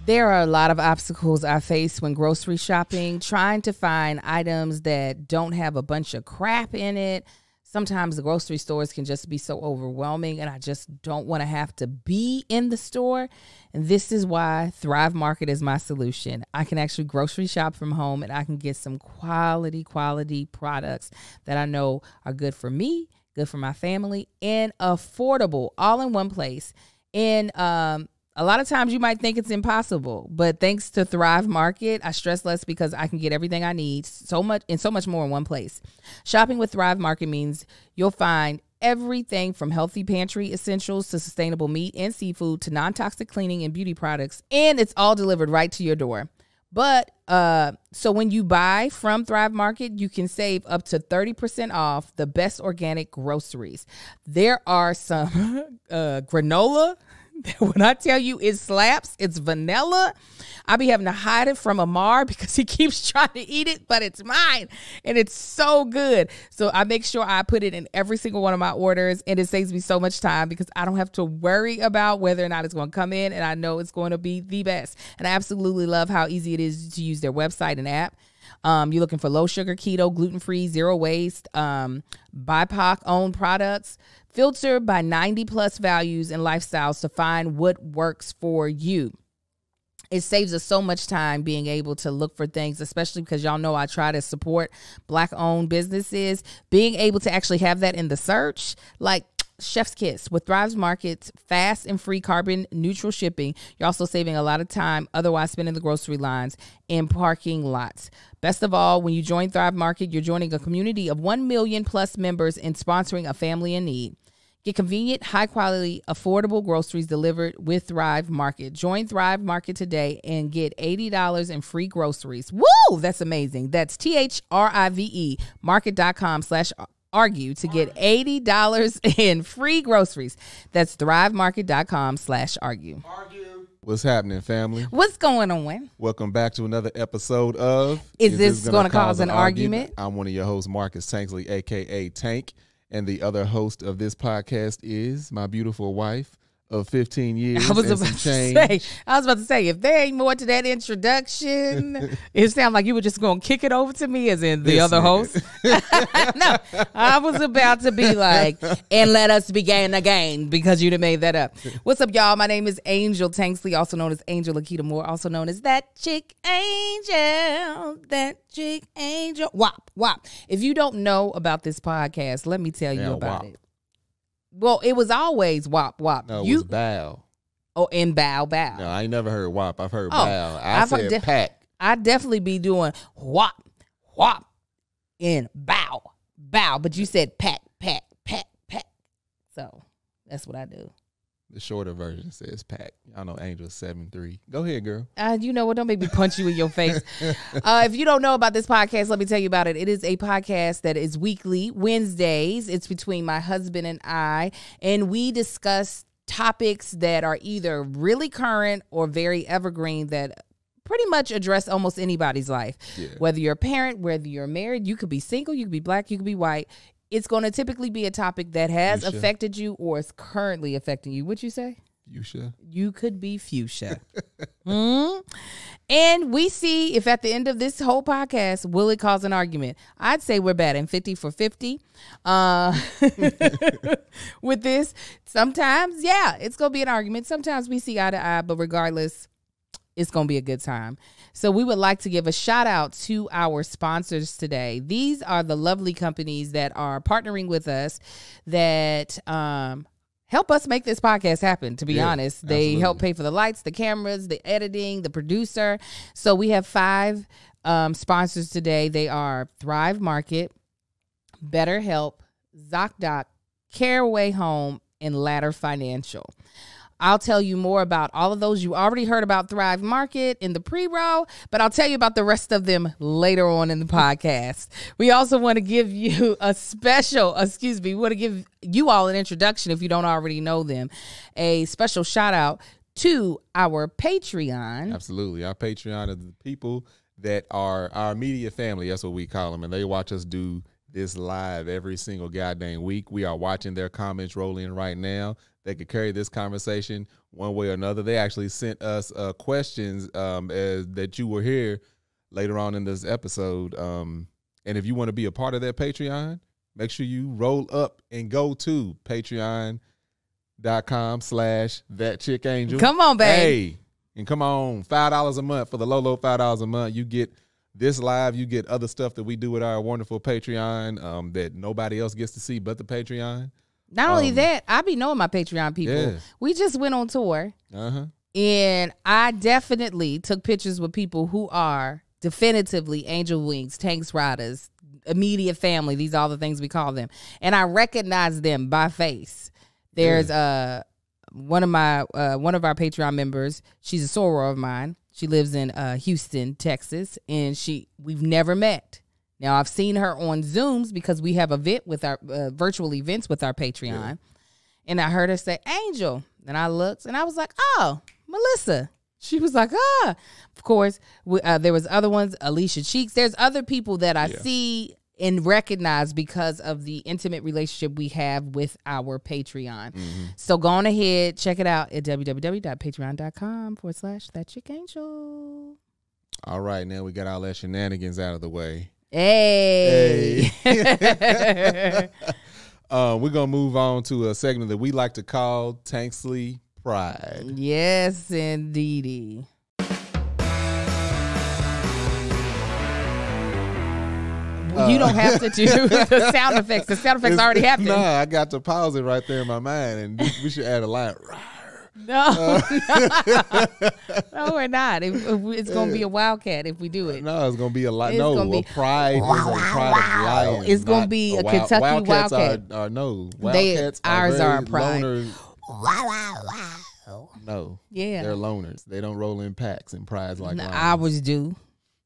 There are a lot of obstacles I face when grocery shopping, trying to find items that don't have a bunch of crap in it. Sometimes the grocery stores can just be so overwhelming, and I just don't want to have to be in the store. And this is why Thrive Market is my solution. I can actually grocery shop from home, and I can get some quality products that I know are good for me, good for my family, and affordable, all in one place. And a lot of times you might think it's impossible, but thanks to Thrive Market, I stress less because I can get everything I need so much more in one place. Shopping with Thrive Market means you'll find everything from healthy pantry essentials to sustainable meat and seafood to non-toxic cleaning and beauty products, and it's all delivered right to your door. But so when you buy from Thrive Market, you can save up to 30% off the best organic groceries. There are some granola. When I tell you it slaps, it's vanilla. I be having to hide it from Amar because he keeps trying to eat it, but it's mine and it's so good. So I make sure I put it in every single one of my orders, and it saves me so much time because I don't have to worry about whether or not it's going to come in, and I know it's going to be the best. And I absolutely love how easy it is to use their website and app. You're looking for low sugar, keto, gluten-free, zero waste, BIPOC owned products. Filter by 90 plus values and lifestyles to find what works for you. It saves us so much time being able to look for things, especially because y'all know I try to support Black-owned businesses. Being able to actually have that in the search, like chef's kiss. With Thrive Market's fast and free carbon neutral shipping, you're also saving a lot of time otherwise spending the grocery lines in parking lots. Best of all, when you join Thrive Market, you're joining a community of 1 million plus members and sponsoring a family in need. Get convenient, high-quality, affordable groceries delivered with Thrive Market. Join Thrive Market today and get $80 in free groceries. Woo! That's amazing. That's THRIVE market.com/argue to get $80 in free groceries. That's thrivemarket.com/argue. What's happening, family? What's going on? Welcome back to another episode of Is This Gonna Cause an Argument? I'm one of your hosts, Marcus Tanksley, a.k.a. Tank. And the other host of this podcast is my beautiful wife of 15 years. I was about to say, if there ain't more to that introduction, it sounds like you were just going to kick it over to me as in the other host. No, I was about to be like, and let us begin again because you'd have made that up. What's up, y'all? My name is Angel Tanksley, also known as Angel Akita Moore, also known as That Chick Angel. That Chick Angel. Wop, wop. If you don't know about this podcast, let me tell you about it. Well, it was always wop, wop. No, it was bow. Oh, and bow, bow. No, I ain't never heard wop. I've heard bow. I've said pack. I definitely be doing whop, whop, and bow, bow. But you said pack, pack, pack, pack. So that's what I do. The shorter version says pack. I know Angel's 7'3". Go ahead, girl. You know what? Don't make me punch you in your face. If you don't know about this podcast, let me tell you about it. It is a podcast that is weekly, Wednesdays. It's between my husband and I, and we discuss topics that are either really current or very evergreen that pretty much address almost anybody's life. Yeah. Whether you're a parent, whether you're married, you could be single, you could be black, you could be white. It's going to typically be a topic that has affected you or is currently affecting you. What'd you say? Fuchsia. You could be fuchsia. And we see if at the end of this whole podcast, will it cause an argument? I'd say we're batting 50 for 50 with this. Sometimes, yeah, it's going to be an argument. Sometimes we see eye to eye, but regardless, it's going to be a good time. So we would like to give a shout out to our sponsors today. These are the lovely companies that are partnering with us that help us make this podcast happen, to be honest. They help pay for the lights, the cameras, the editing, the producer. So we have 5 sponsors today. They are Thrive Market, BetterHelp, ZocDoc, Caraway Home, and Ladder Financial. I'll tell you more about all of those. You already heard about Thrive Market in the pre-roll, but I'll tell you about the rest of them later on in the podcast. We also want to give you we want to give you all an introduction if you don't already know them. A special shout out to our Patreon. Absolutely. Our Patreon is the people that are our immediate family. That's what we call them. And they watch us do this live every single goddamn week. We are watching their comments roll in right now. They could carry this conversation one way or another. They actually sent us questions that you will hear later on in this episode. And if you want to be a part of that Patreon, make sure you roll up and go to patreon.com/thatchickangel. Come on, babe. Hey, and come on, $5 a month. For the low $5 a month, you get this live. You get other stuff that we do with our wonderful Patreon that nobody else gets to see but the Patreon. Not only that, I be knowing my Patreon people. Yeah. We just went on tour. And I definitely took pictures with people who are definitively Angel Wings, Tanks Riders, immediate family. These are all the things we call them. And I recognize them by face. There's one of our Patreon members. She's a soror of mine. She lives in Houston, Texas, and we've never met. Now, I've seen her on Zooms because we have event with our virtual events with our Patreon. And I heard her say, Angel. And I looked and I was like, oh, Melissa. She was like, ah. Of course, there was other ones, Alicia Cheeks. There's other people that I see and recognize because of the intimate relationship we have with our Patreon. So go on ahead, check it out at www.patreon.com/thatchickangel. All right, now we got all that shenanigans out of the way. Hey. We're going to move on to a segment that we like to call Tanksley Pride. Yes, indeedy. You don't have to do the sound effects. The sound effects already happened. No, I got to pause it right there in my mind, and we should add a line. No, no, we're not. It's going to be a wildcat if we do it. No, it's going to be a lot. No, a pride is a pride of lions. It's going to be a Kentucky wildcat. Wildcats ours are pride. No, yeah, they're loners. They don't roll in packs and prides like lions. Ours do.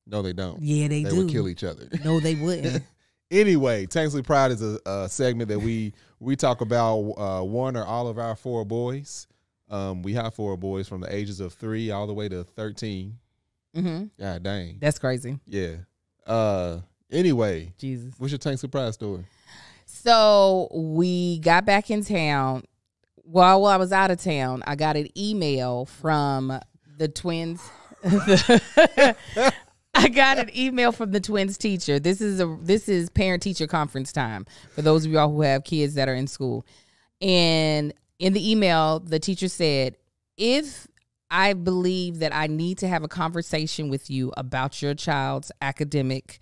No, they don't. Yeah, they do. They would kill each other. No, they wouldn't. Anyway, Tanksley Pride is a segment that we talk about one or all of our 4 boys. We have 4 boys from the ages of 3 all the way to 13. God dang. That's crazy. Yeah. Anyway. Jesus. What's your Tanksley Pride story? So we got back in town. While I was out of town, I got an email from the twins. I got an email from the twins teacher. This is parent teacher conference time for those of y'all who have kids that are in school. And in the email, the teacher said, if I believe that I need to have a conversation with you about your child's academic,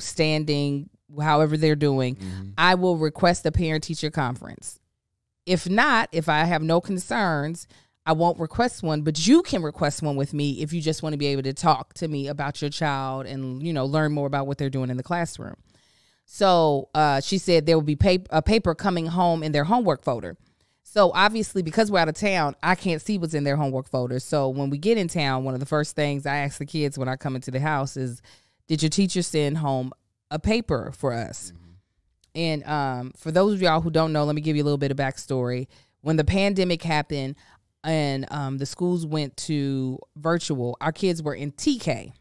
standing, however they're doing, I will request a parent teacher conference. If not, if I have no concerns, I won't request one, but you can request one with me if you just want to be able to talk to me about your child and, learn more about what they're doing in the classroom. So she said there will be a paper coming home in their homework folder. So obviously, because we're out of town, I can't see what's in their homework folder. So when we get in town, one of the first things I ask the kids when I come into the house is, did your teacher send home a paper for us? And for those of y'all who don't know, let me give you a little bit of backstory. When the pandemic happened, and the schools went to virtual, our kids were in TK.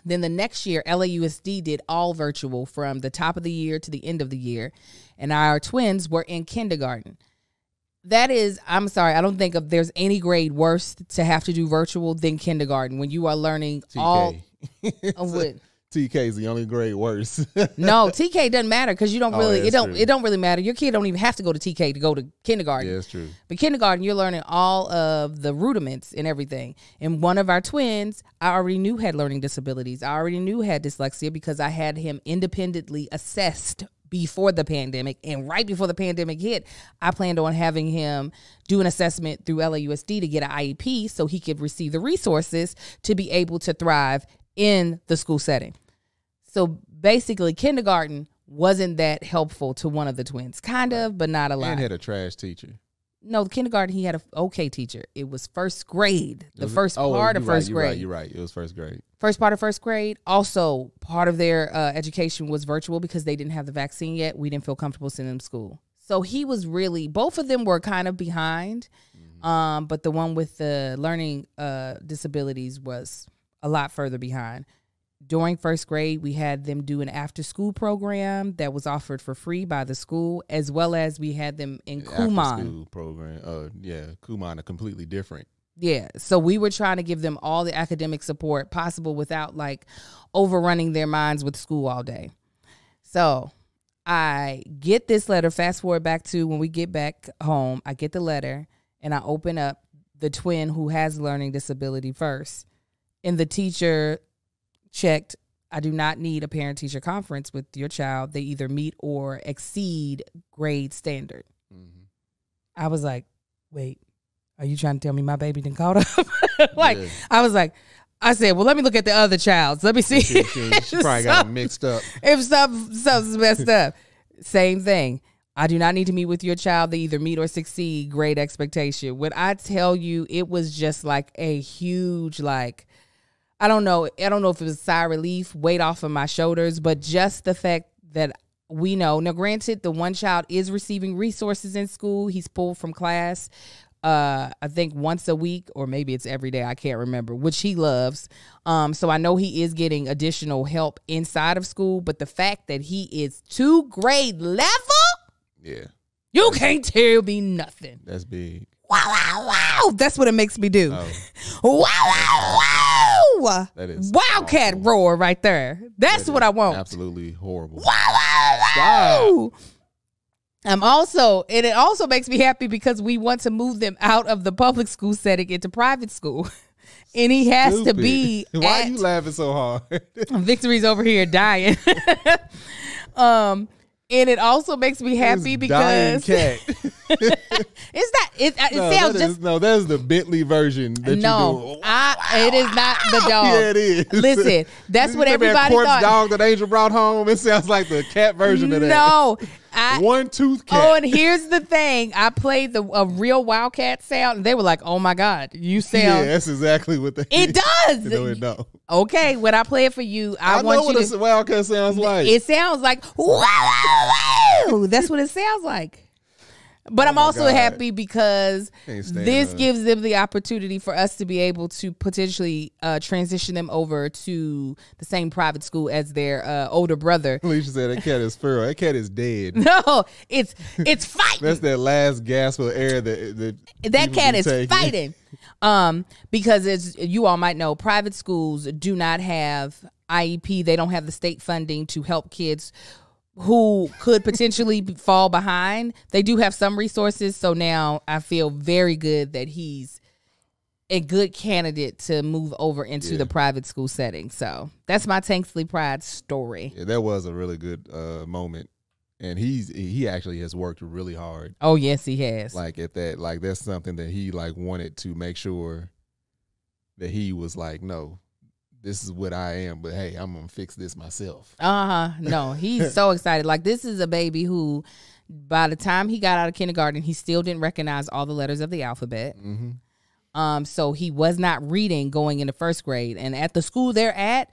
Then the next year, LAUSD did all virtual from the top of the year to the end of the year. And our twins were in kindergarten. That is, I'm sorry, I don't think there's any grade worse to have to do virtual than kindergarten when you are learning TK. all of what. TK is the only grade worse. No, TK doesn't matter because you don't really it don't really matter. Your kid don't even have to go to TK to go to kindergarten. Yeah, that's true. But kindergarten, you're learning all of the rudiments and everything. And one of our twins, I already knew had learning disabilities. I already knew had dyslexia because I had him independently assessed before the pandemic. And right before the pandemic hit, I planned on having him do an assessment through LAUSD to get an IEP so he could receive the resources to be able to thrive in the school setting. So basically, kindergarten wasn't that helpful to one of the twins. Kind of, but not a lot. And had a trash teacher. No, the kindergarten, he had an okay teacher. It was first grade. The first part of first grade. You're right. It was first grade. First part of first grade. Also, part of their education was virtual because they didn't have the vaccine yet. We didn't feel comfortable sending them to school. So he was really, both of them were kind of behind. But the one with the learning disabilities was a lot further behind. during first grade, we had them do an after-school program that was offered for free by the school, as well as we had them in Kumon. After-school program. Kumon are completely different. Yeah, so we were trying to give them all the academic support possible without like overrunning their minds with school all day. So I get this letter, fast forward back to when we get back home, I get the letter and I open up the twin who has learning disability first. And the teacher checked, I do not need a parent-teacher conference with your child. They either meet or exceed grade standard. Mm-hmm. I was like, wait, are you trying to tell me my baby didn't caught up? Yeah. I said, well, let me look at the other child. Let me see. She probably got them mixed up. If something's messed up. Same thing. I do not need to meet with your child. They either meet or succeed grade expectation. When I tell you, it was just like a huge, like, I don't know if it was sigh of relief, weight off of my shoulders, but just the fact that we know. Now, granted, the one child is receiving resources in school. He's pulled from class, I think once a week, or maybe it's every day. I can't remember, which he loves. So I know he is getting additional help inside of school, but the fact that he is 2 grade level, yeah, you can't tell me nothing. That's big. Wow, wow, wow. That's what it makes me do. Oh. Wow, wow, wow. That is Wildcat awful. Roar right there. That's what I want. Absolutely horrible. Wow, wow, wow. It also makes me happy because we want to move them out of the public school setting into private school. And he has to be. Why are you laughing so hard? Victory's over here dying. And it also makes me happy because cat. It's not. It sounds just that's the Bentley version. That you do. It is not the dog. Yeah, it is. Listen, that's what everybody thought. That dog that Angel brought home. It sounds like the cat version of that. No, one tooth cat. Oh, and here's the thing: I played a real wildcat sound, and they were like, "Oh my God, you sound." Yeah, that's exactly what they. It does. No, it don't. Okay, when I play it for you, I know what a wildcat sounds like. It sounds like wow. That's what it sounds like. But I'm also happy because this gives them the opportunity for us to be able to potentially transition them over to the same private school as their older brother. Alicia said that cat is feral. That cat is dead. No, it's fighting. That's that last gasp of air that cat is fighting. Because as you all might know, private schools do not have IEP. They don't have the state funding to help kids who could potentially fall behind. They do have some resources, so now I feel very good that he's a good candidate to move over into the private school setting. So that's my Tanksley Pride story. Yeah, that was a really good moment, and he actually has worked really hard. Oh yes, he has. Like at that, like that's something that he like wanted to make sure that he was like, no, this is what I am, but hey, I'm going to fix this myself. No, he's so excited. Like, this is a baby who, by the time he got out of kindergarten, he still didn't recognize all the letters of the alphabet. Mm-hmm. So he was not reading going into first grade. And at the school they're at,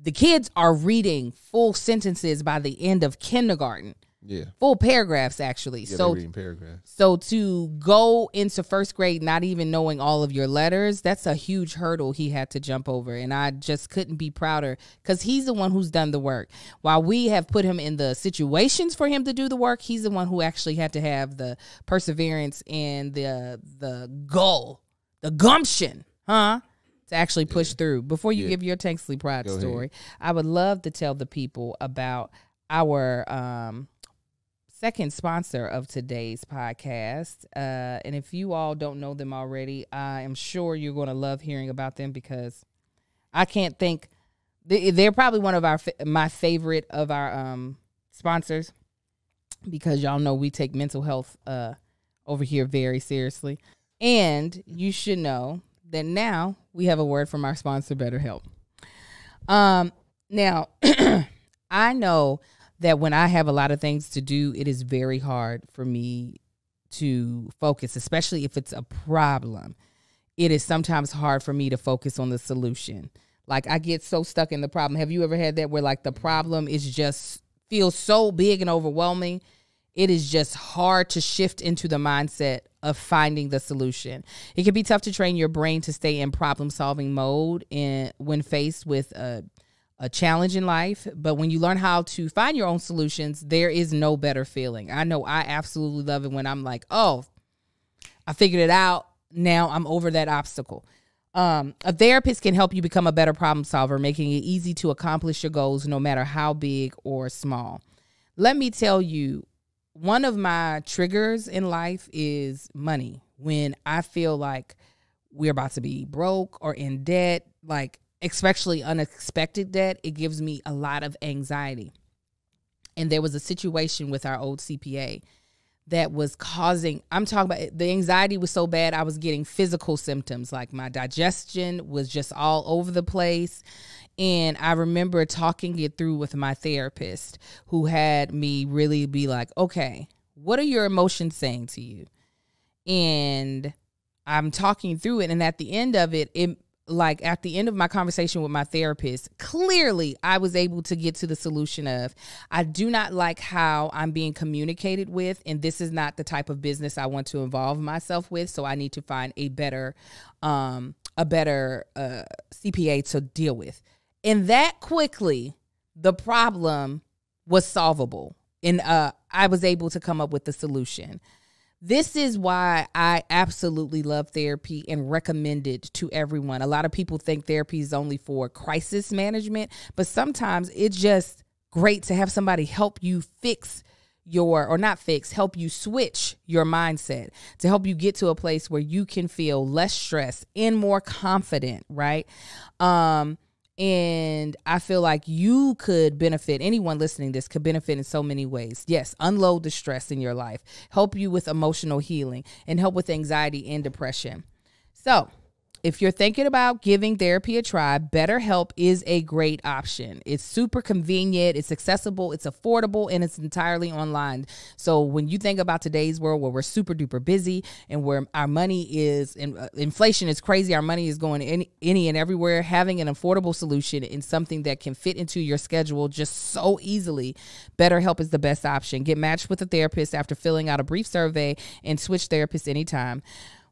the kids are reading full sentences by the end of kindergarten. Yeah. Full paragraphs, actually. Yeah, so they're reading paragraphs. So to go into first grade not even knowing all of your letters, that's a huge hurdle he had to jump over. And I just couldn't be prouder because he's the one who's done the work. While we have put him in the situations for him to do the work, he's the one who actually had to have the perseverance and the goal, the gumption, to actually push through. Before you give your Tanksley Pride story, I would love to tell the people about our second sponsor of today's podcast. And if you all don't know them already, I am sure you're going to love hearing about them because I can't think. They're probably one of my favorite of our sponsors because y'all know we take mental health over here very seriously. And you should know that now we have a word from our sponsor, BetterHelp. Now, I know that when I have a lot of things to do, it is very hard for me to focus, especially if it's a problem. It is sometimes hard for me to focus on the solution. Like I get so stuck in the problem. Have you ever had that where like the problem is just feels so big and overwhelming? It is just hard to shift into the mindset of finding the solution. It can be tough to train your brain to stay in problem-solving mode when faced with a a challenge in life, but when you learn how to find your own solutions, there is no better feeling. I know I absolutely love it when I'm like, oh, I figured it out. Now I'm over that obstacle. A therapist can help you become a better problem solver, making it easy to accomplish your goals, no matter how big or small. Let me tell you, one of my triggers in life is money. When I feel like we're about to be broke or in debt, like especially unexpected debt, it gives me a lot of anxiety. And there was a situation with our old CPA that was causing, I'm talking about, the anxiety was so bad, I was getting physical symptoms, like my digestion was just all over the place. And I remember talking it through with my therapist, who had me really be like, okay, what are your emotions saying to you? And I'm talking through it. And at the end of it, at the end of my conversation with my therapist, clearly I was able to get to the solution of, I do not like how I'm being communicated with, and this is not the type of business I want to involve myself with. So I need to find a better CPA to deal with. And that quickly, the problem was solvable, and I was able to come up with the solution. This is why I absolutely love therapy and recommend it to everyone. A lot of people think therapy is only for crisis management, but sometimes it's just great to have somebody help you help you switch your mindset, to help you get to a place where you can feel less stressed and more confident, right? And I feel like you could benefit, anyone listening to this could benefit in so many ways. Yes, unload the stress in your life, help you with emotional healing, and help with anxiety and depression. So if you're thinking about giving therapy a try, BetterHelp is a great option. It's super convenient, it's accessible, it's affordable, and it's entirely online. So when you think about today's world where we're super duper busy and where our money is, inflation is crazy, our money is going any and everywhere, having an affordable solution and something that can fit into your schedule just so easily, BetterHelp is the best option. Get matched with a therapist after filling out a brief survey and switch therapists anytime.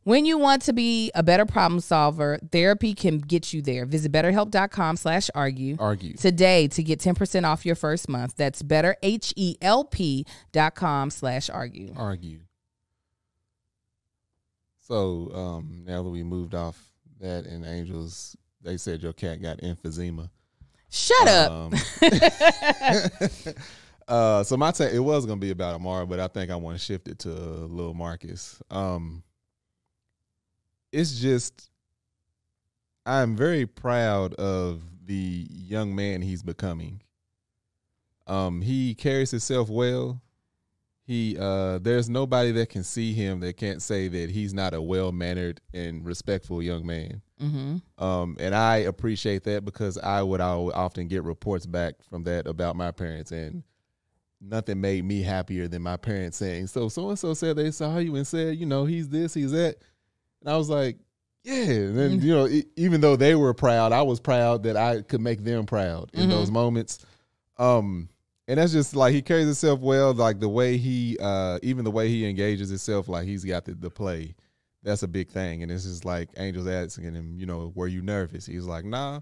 When you want to be a better problem solver, therapy can get you there. Visit BetterHelp.com/argue today to get 10% off your first month. That's BetterHelp.com/argue. So now that we moved off that, and Angels, they said your cat got emphysema. Shut up. So my take, it was going to be about Amara, but I think I want to shift it to Lil Marcus. It's just, I'm very proud of the young man he's becoming. He carries himself well. There's nobody that can see him that can't say that he's not a well-mannered and respectful young man. Mm-hmm. And I appreciate that, because I would often get reports back from that about my parents, and nothing made me happier than my parents saying, so-and-so said they saw you and said, he's this, he's that. And I was like, yeah. And then, even though they were proud, I was proud that I could make them proud in those moments. And that's just like, he carries himself well, like the way he, even the way he engages himself, like he's got the play. That's a big thing. And it's just like Angel's asking him, were you nervous? He was like, nah.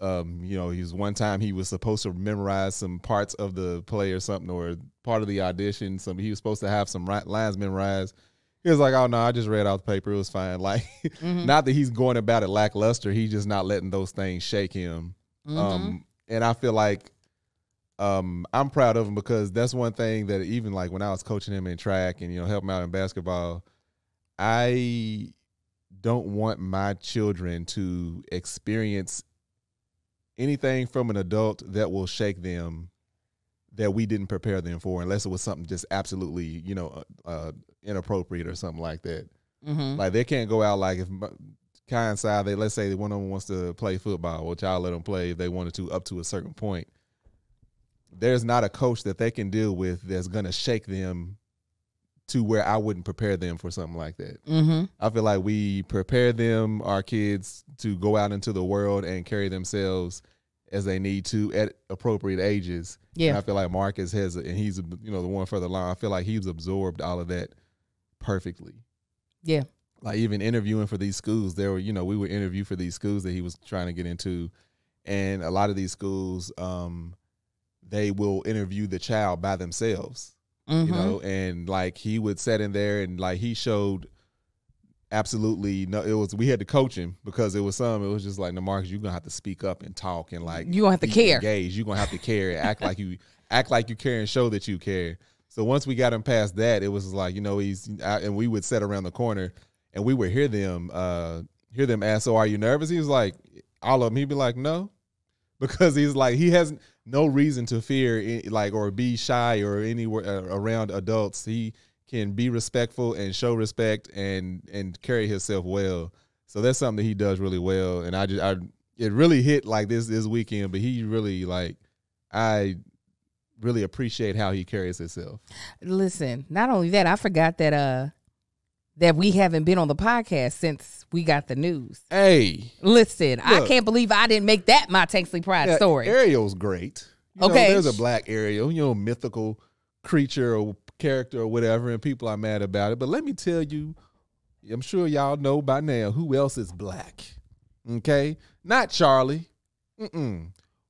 He was one time he was supposed to memorize some parts of the play or something, or part of the audition. He was supposed to have some lines memorized. He was like, oh, no, I just read out the paper. It was fine. Like, not that he's going about it lackluster. He's just not letting those things shake him. And I feel like I'm proud of him, because that's one thing that even like when I was coaching him in track and, helping out in basketball, I don't want my children to experience anything from an adult that will shake them, that we didn't prepare them for, unless it was something just absolutely, inappropriate or something like that. Like, they can't go out, like if Kai and Sai, let's say one of them wants to play football, which I'll let them play if they wanted to up to a certain point. There's not a coach that they can deal with that's going to shake them to where I wouldn't prepare them for something like that. I feel like we prepare them, our kids, to go out into the world and carry themselves as they need to at appropriate ages. Yeah. And I feel like Marcus and he's, the one further along, I feel like he's absorbed all of that perfectly. Yeah. Like even interviewing for these schools, we were interviewed for these schools that he was trying to get into. And a lot of these schools, they will interview the child by themselves, you know, and like he would sit in there and like he showed absolutely no, we had to coach him because it was just like, no, Marcus, you're gonna have to speak up and talk and like you gonna have to care. Engage. You're gonna have to care, act like you care and show that you care. So once we got him past that, it was like, you know, and we would sit around the corner and we would hear them ask, so are you nervous? He was like, all of them, he'd be like, no. Because he's like, he has no reason to fear like or be shy or anywhere around adults. He can be respectful and show respect and carry himself well. So that's something that he does really well. And it really hit like this weekend, but he really like, I really appreciate how he carries himself. Listen, not only that, I forgot that we haven't been on the podcast since we got the news. Hey. Listen, look, I can't believe I didn't make that my Tanksley Pride story. Ariel's great. You okay. know, there's a black Ariel, you know, mythical creature or character or whatever, and people are mad about it. But let me tell you, I'm sure y'all know by now who else is black. Okay? Not Charlie.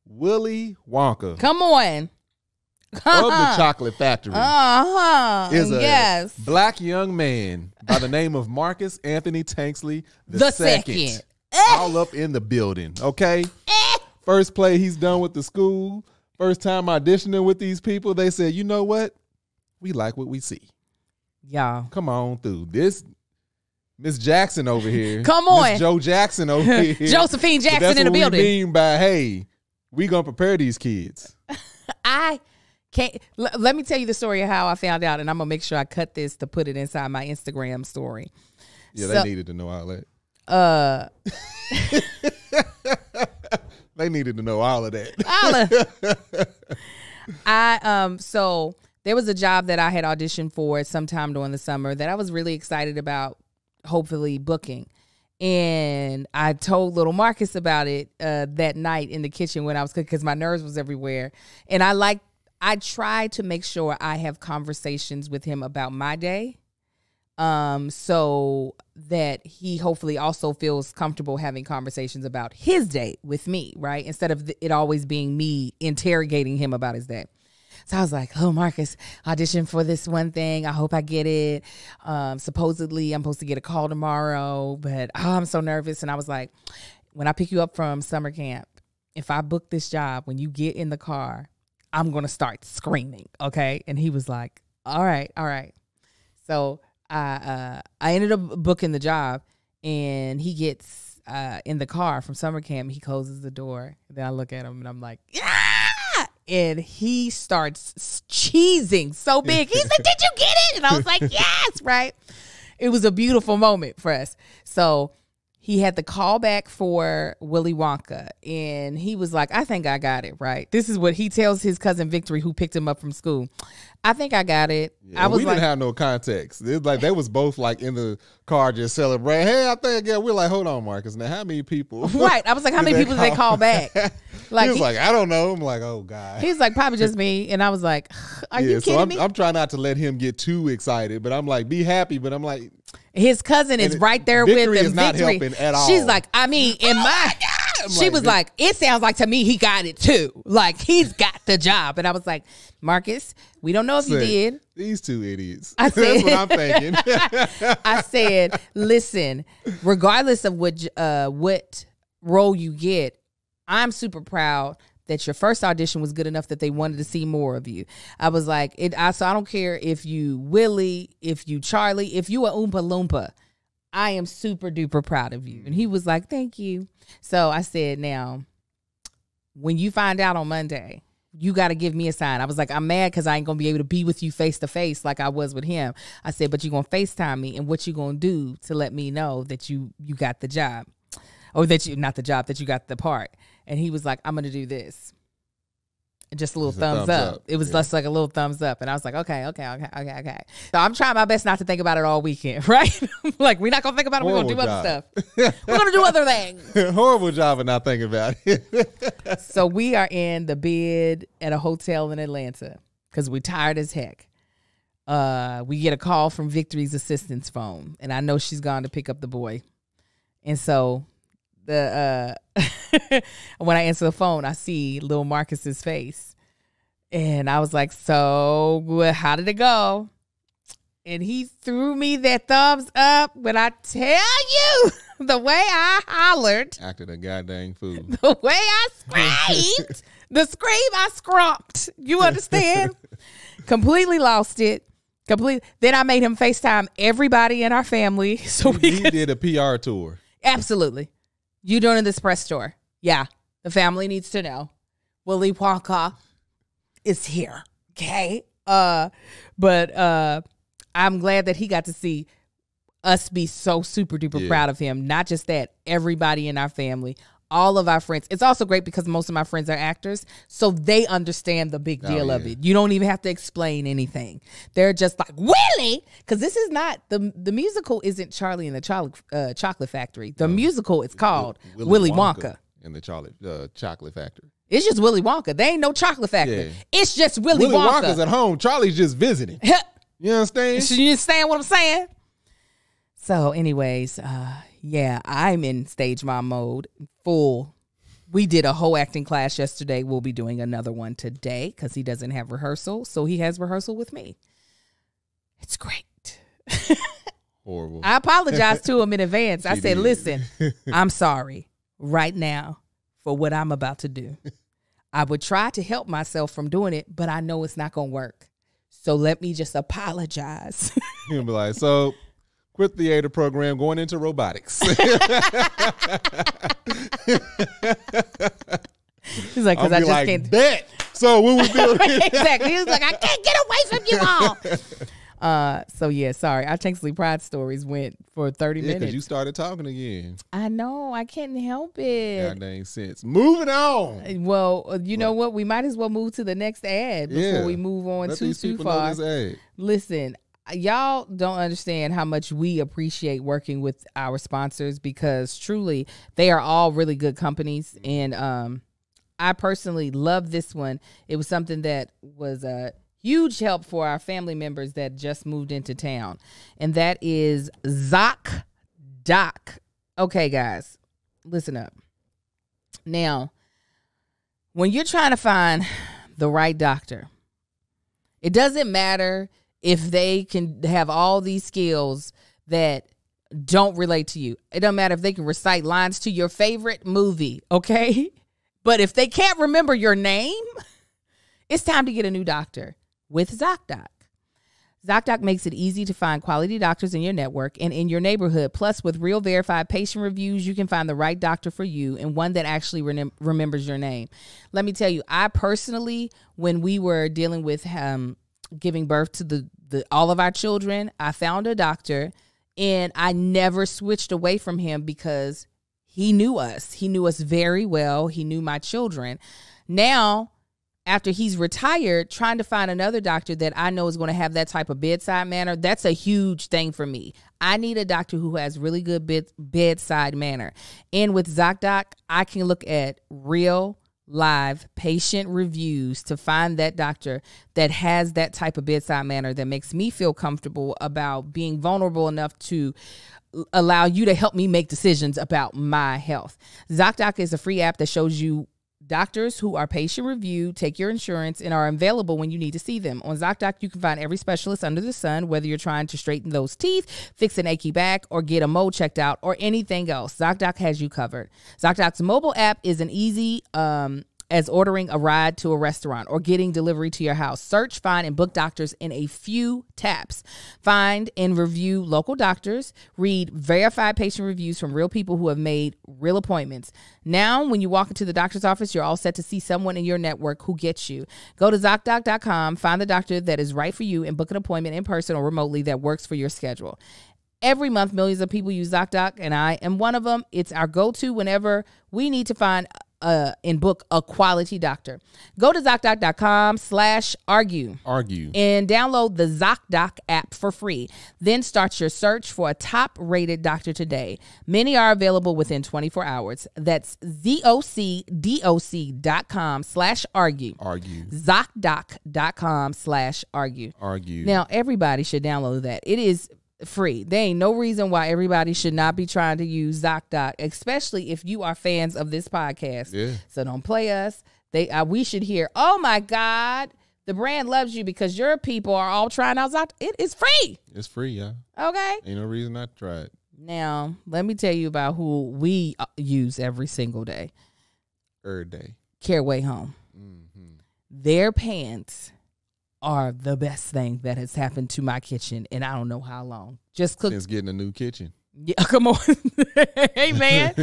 Willy Wonka. Come on. Of the Chocolate Factory. Is a black young man by the name of Marcus Anthony Tanksley the second. All up in the building, okay? First play he's done with the school. First time auditioning with these people, they said, you know what? We like what we see. Y'all. Come on through. This Miss Jackson over here. Come on. Miss Joe Jackson over here. Josephine Jackson in the building. We mean by, hey, we going to prepare these kids. I can't. Let me tell you the story of how I found out, and I'm going to make sure I cut this to put it inside my Instagram story. Yeah, they needed to know all that. They needed to know all of that. So there was a job that I had auditioned for sometime during the summer that I was really excited about, hopefully booking. And I told little Marcus about it that night in the kitchen when I was cooking because my nerves was everywhere. And I try to make sure I have conversations with him about my day, so that he hopefully also feels comfortable having conversations about his day with me, right? Instead of it always being me interrogating him about his day. So I was like, oh, Marcus, audition for this one thing. I hope I get it. Supposedly I'm supposed to get a call tomorrow, but I'm so nervous. And I was like, when I pick you up from summer camp, if I book this job, when you get in the car, I'm going to start screaming. Okay. And he was like, all right. So I ended up booking the job, and he gets in the car from summer camp. He closes the door. Then I look at him and I'm like, yeah! And he starts cheesing so big. He's like, did you get it? And I was like, yes, right? It was a beautiful moment for us. So he had the call back for Willy Wonka, and he was like, I think I got it, right? This is what he tells his cousin Victory, who picked him up from school. I think I got it. Yeah, we didn't have no context. It was like they was both like in the car just celebrating. Hey, I think, yeah, we're like, hold on, Marcus. Now, how many people? Right. I was like, how many people did they call back? Like, he was like, I don't know. I'm like, oh, God. He's like, probably just me. And I was like, are you kidding me? I'm trying not to let him get too excited, but I'm like, be happy. But I'm like, his cousin is right there with him. Victory is not helping at all. She's like, I mean, in she was like, it sounds like to me he got it too. Like, he's got the job. And I was like, Marcus, we don't know if you did. These two idiots. I said, that's what I'm thinking. I said, listen, regardless of what role you get, I'm super proud that your first audition was good enough that they wanted to see more of you. I was like, so I don't care if you Willie, if you Charlie, if you a Oompa Loompa, I am super duper proud of you. And he was like, thank you. So I said, now, when you find out on Monday, you got to give me a sign. I was like, I'm mad because I ain't going to be able to be with you face to face like I was with him. I said, but you're going to FaceTime me, and what you going to do to let me know that you got the job, or that not the job, that you got the part. And he was like, I'm going to do this. And just a little thumbs up. It was just like a little thumbs up. And I was like, okay. So I'm trying my best not to think about it all weekend, right? Like, we're not going to think about it. We're going to do other stuff. We're going to do other things. Horrible job of not thinking about it. So we are in the bed at a hotel in Atlanta because we're tired as heck. We get a call from Victory's assistant's phone. And I know she's gone to pick up the boy. And so the when I answer the phone, I see little Marcus's face. And I was like, so how did it go? And he threw me that thumbs up. When I tell you the way I hollered. Acted a goddamn fool. The way I screamed. The scream I scrumped. You understand? Completely lost it. Then I made him FaceTime everybody in our family. So he did a PR tour. Absolutely. You doing this press tour? Yeah. The family needs to know. Willy Wonka is here. Okay. But I'm glad that he got to see us be so super duper proud of him. Not just that, everybody in our family, all of our friends. It's also great because most of my friends are actors, so they understand the big deal of it. You don't even have to explain anything. They're just like, Willie, because this is not, the musical isn't Charlie and the Chocolate Factory. The musical is called Willy Wonka. And the Chocolate Factory. It's just Willy Wonka. They ain't no Chocolate Factory. Yeah. It's just Willy Wonka. Wonka's at home. Charlie's just visiting. You understand? You understand what I'm saying? So anyways, I'm in stage mom mode, full. We did a whole acting class yesterday. We'll be doing another one today because he doesn't have rehearsal. So he has rehearsal with me. It's great. Horrible. I apologized to him in advance. I said, listen, I'm sorry right now for what I'm about to do. I would try to help myself from doing it, but I know it's not going to work. So let me just apologize. He'll be like, so quit theater program, going into robotics. He's like, because I just can't. Bet. So what we doing? Exactly. He was like, I can't get away from you all. So yeah, sorry. Our Tanksley Pride stories went for 30 minutes. Because you started talking again. I know. I can't help it. God dang sense. Moving on. Well, you know what? We might as well move to the next ad before we move on too far. Listen, y'all don't understand how much we appreciate working with our sponsors because truly they are all really good companies. And I personally love this one. It was something that was a huge help for our family members that just moved into town. And that is ZocDoc. Okay, guys, listen up. Now, when you're trying to find the right doctor, it doesn't matter if they can have all these skills that don't relate to you. It doesn't matter if they can recite lines to your favorite movie, okay? But if they can't remember your name, it's time to get a new doctor with ZocDoc. ZocDoc makes it easy to find quality doctors in your network and in your neighborhood. Plus, with real verified patient reviews, you can find the right doctor for you and one that actually remembers your name. Let me tell you, I personally, when we were dealing with giving birth to all of our children, I found a doctor and I never switched away from him because he knew us. He knew us very well. He knew my children. Now, after he's retired, trying to find another doctor that I know is going to have that type of bedside manner, that's a huge thing for me. I need a doctor who has really good bedside manner. And with ZocDoc, I can look at real live patient reviews to find that doctor that has that type of bedside manner that makes me feel comfortable about being vulnerable enough to allow you to help me make decisions about my health. ZocDoc is a free app that shows you doctors who are patient reviewed, take your insurance, and are available when you need to see them. On ZocDoc, you can find every specialist under the sun, whether you're trying to straighten those teeth, fix an achy back, or get a mole checked out, or anything else. ZocDoc has you covered. ZocDoc's mobile app is an easy as ordering a ride to a restaurant or getting delivery to your house. Search, find, and book doctors in a few taps. Find and review local doctors. Read verified patient reviews from real people who have made real appointments. Now, when you walk into the doctor's office, you're all set to see someone in your network who gets you. Go to ZocDoc.com, find the doctor that is right for you, and book an appointment in person or remotely that works for your schedule. Every month, millions of people use ZocDoc, and I am one of them. It's our go-to whenever we need to find and book a quality doctor. Go to ZocDoc.com/argue and download the ZocDoc app for free. Then start your search for a top-rated doctor today. Many are available within 24 hours. That's ZocDoc.com/argue. ZocDoc.com/argue. Argue. Now, everybody should download that. It is free. There ain't no reason why everybody should not be trying to use ZocDoc, especially if you are fans of this podcast. Yeah. So don't play us. We should hear, oh my God, the brand loves you because your people are all trying out ZocDoc. It is free. It's free, yeah. Okay. Ain't no reason not to try it. Now, let me tell you about who we use every single day. Every day. Caraway Home. Mm-hmm. Their pans are the best thing that has happened to my kitchen in I don't know how long. Just cooked. Since getting a new kitchen. Yeah, come on. Hey, man.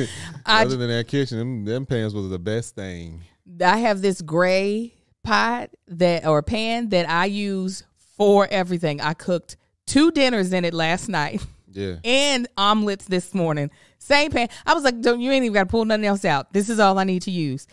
Other than that kitchen, them pans was the best thing. I have this gray pan that I use for everything. I cooked 2 dinners in it last night. Yeah. And omelets this morning. Same pan. I was like, you ain't even got to pull nothing else out. This is all I need to use.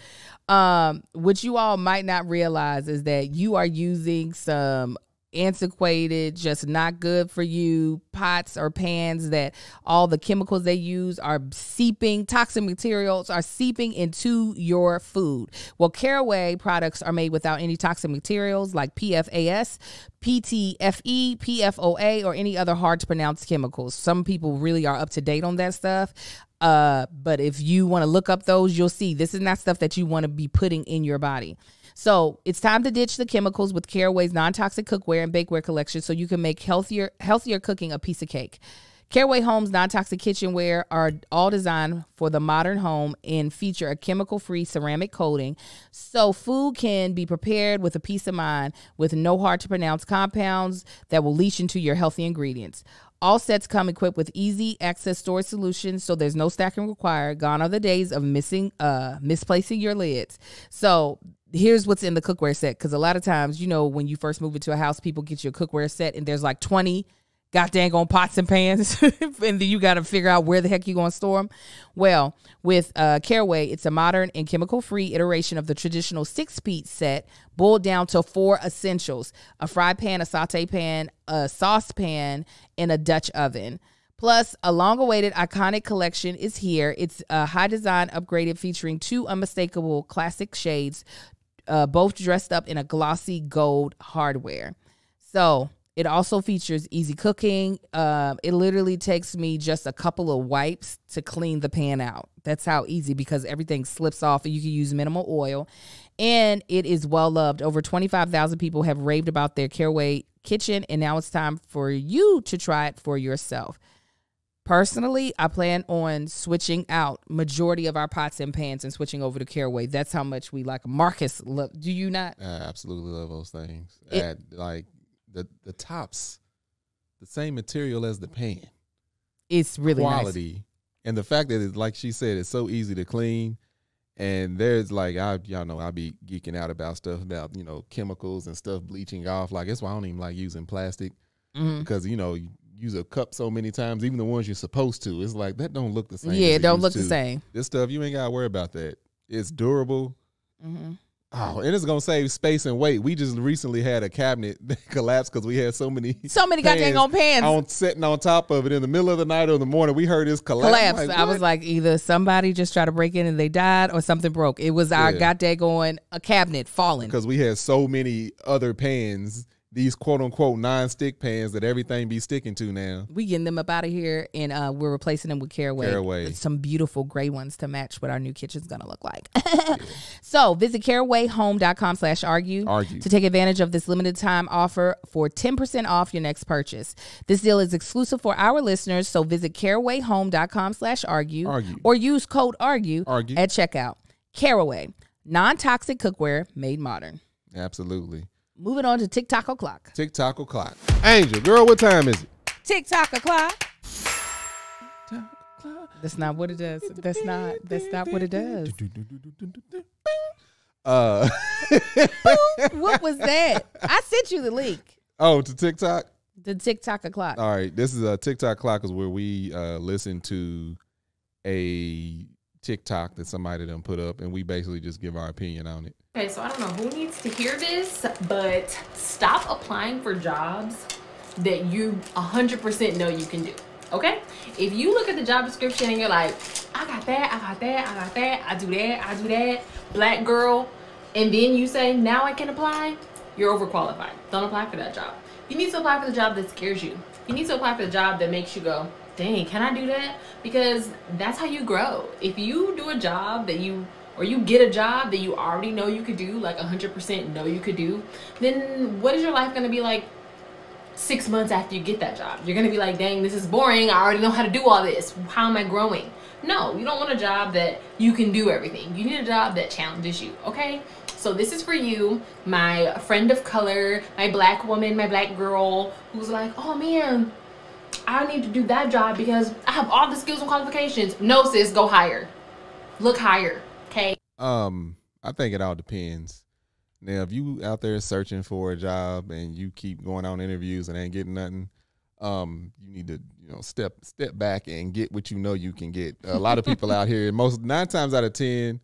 What you all might not realize is that you are using some antiquated, just not good for you pots or pans that all the chemicals they use are seeping, toxic materials are seeping into your food. Well, Caraway products are made without any toxic materials like PFAS, PTFE, PFOA, or any other hard to pronounce chemicals. Some people really are up to date on that stuff. But if you want to look up those, you'll see this is not stuff that you want to be putting in your body. So it's time to ditch the chemicals with Caraway's non-toxic cookware and bakeware collection so you can make healthier cooking a piece of cake. Caraway Home's non-toxic kitchenware are all designed for the modern home and feature a chemical-free ceramic coating so food can be prepared with a peace of mind with no hard-to-pronounce compounds that will leach into your healthy ingredients. All sets come equipped with easy access storage solutions, so there's no stacking required. Gone are the days of misplacing your lids. So here's what's in the cookware set, because a lot of times, when you first move into a house, people get your cookware set, and there's like 20 goddamn on pots and pans, and then you got to figure out where the heck you're going to store them. Well, with Caraway, it's a modern and chemical-free iteration of the traditional 6-piece set, boiled down to 4 essentials: a fry pan, a saute pan, a saucepan, and a Dutch oven. Plus, a long-awaited iconic collection is here. It's a high-design upgraded featuring 2 unmistakable classic shades, both dressed up in a glossy gold hardware. So it also features easy cooking. It literally takes me just a couple of wipes to clean the pan out. That's how easy, because everything slips off and you can use minimal oil. And it is well loved. Over 25,000 people have raved about their Caraway kitchen, and now it's time for you to try it for yourself. Personally, I plan on switching out majority of our pots and pans and switching over to Caraway. That's how much we like. Marcus, do you not? I absolutely love those things. The tops, the same material as the pan. It's really quality. Nice. And the fact that it's, like she said, it's so easy to clean. And there's like, y'all know I be geeking out about stuff about, chemicals and stuff bleaching off. Like, that's why I don't even like using plastic. Mm-hmm. Because, you use a cup so many times, even the ones you're supposed to. It's like, that don't look the same. Yeah, it don't look the same. This stuff, you ain't got to worry about that. It's durable. Mm-hmm. Oh, and it's going to save space and weight. We just recently had a cabinet that collapsed because we had so many goddamn pans sitting on top of it in the middle of the night or the morning. We heard this collapse. Like, I was like, either somebody just tried to break in and they died, or something broke. It was our goddamn a cabinet falling. Because we had so many other pans, these quote-unquote non-stick pans that everything be sticking to now. We getting them up out of here, and we're replacing them with Caraway. Some beautiful gray ones to match what our new kitchen's going to look like. So visit carawayhome.com/argue to take advantage of this limited time offer for 10% off your next purchase. This deal is exclusive for our listeners, so visit carawayhome.com/argue or use code argue at checkout. Caraway, non-toxic cookware made modern. Absolutely. Moving on to TikTok o'clock. TikTok o'clock. Angel, girl, what time is it? TikTok o'clock. That's not what it does. That's not what it does. What was that? I sent you the link. Oh, to TikTok? The TikTok o'clock. All right. This is a TikTok clock, is where we listen to a TikTok that somebody done put up, and we basically just give our opinion on it. Okay, so I don't know who needs to hear this, but stop applying for jobs that you 100% know you can do, okay? If you look at the job description and you're like, I got that, I do that, Black girl, and then you say, now I can apply, you're overqualified. Don't apply for that job. You need to apply for the job that scares you. You need to apply for the job that makes you go, dang, can I do that? Because that's how you grow. If you do a job that you get a job that you already know you could do, like 100% know you could do, then what is your life going to be like 6 months after you get that job? You're going to be like, dang, this is boring. I already know how to do all this. How am I growing? No, you don't want a job that you can do everything. You need a job that challenges you, okay? So this is for you, my friend of color, my black woman, my black girl, who's like, oh man, I need to do that job because I have all the skills and qualifications. No, sis, go higher. Look higher, okay? I think it all depends. Now, if you out there searching for a job and you keep going on interviews and ain't getting nothing, you need to, step back and get what you know you can get. A lot of people out here, 9 times out of 10,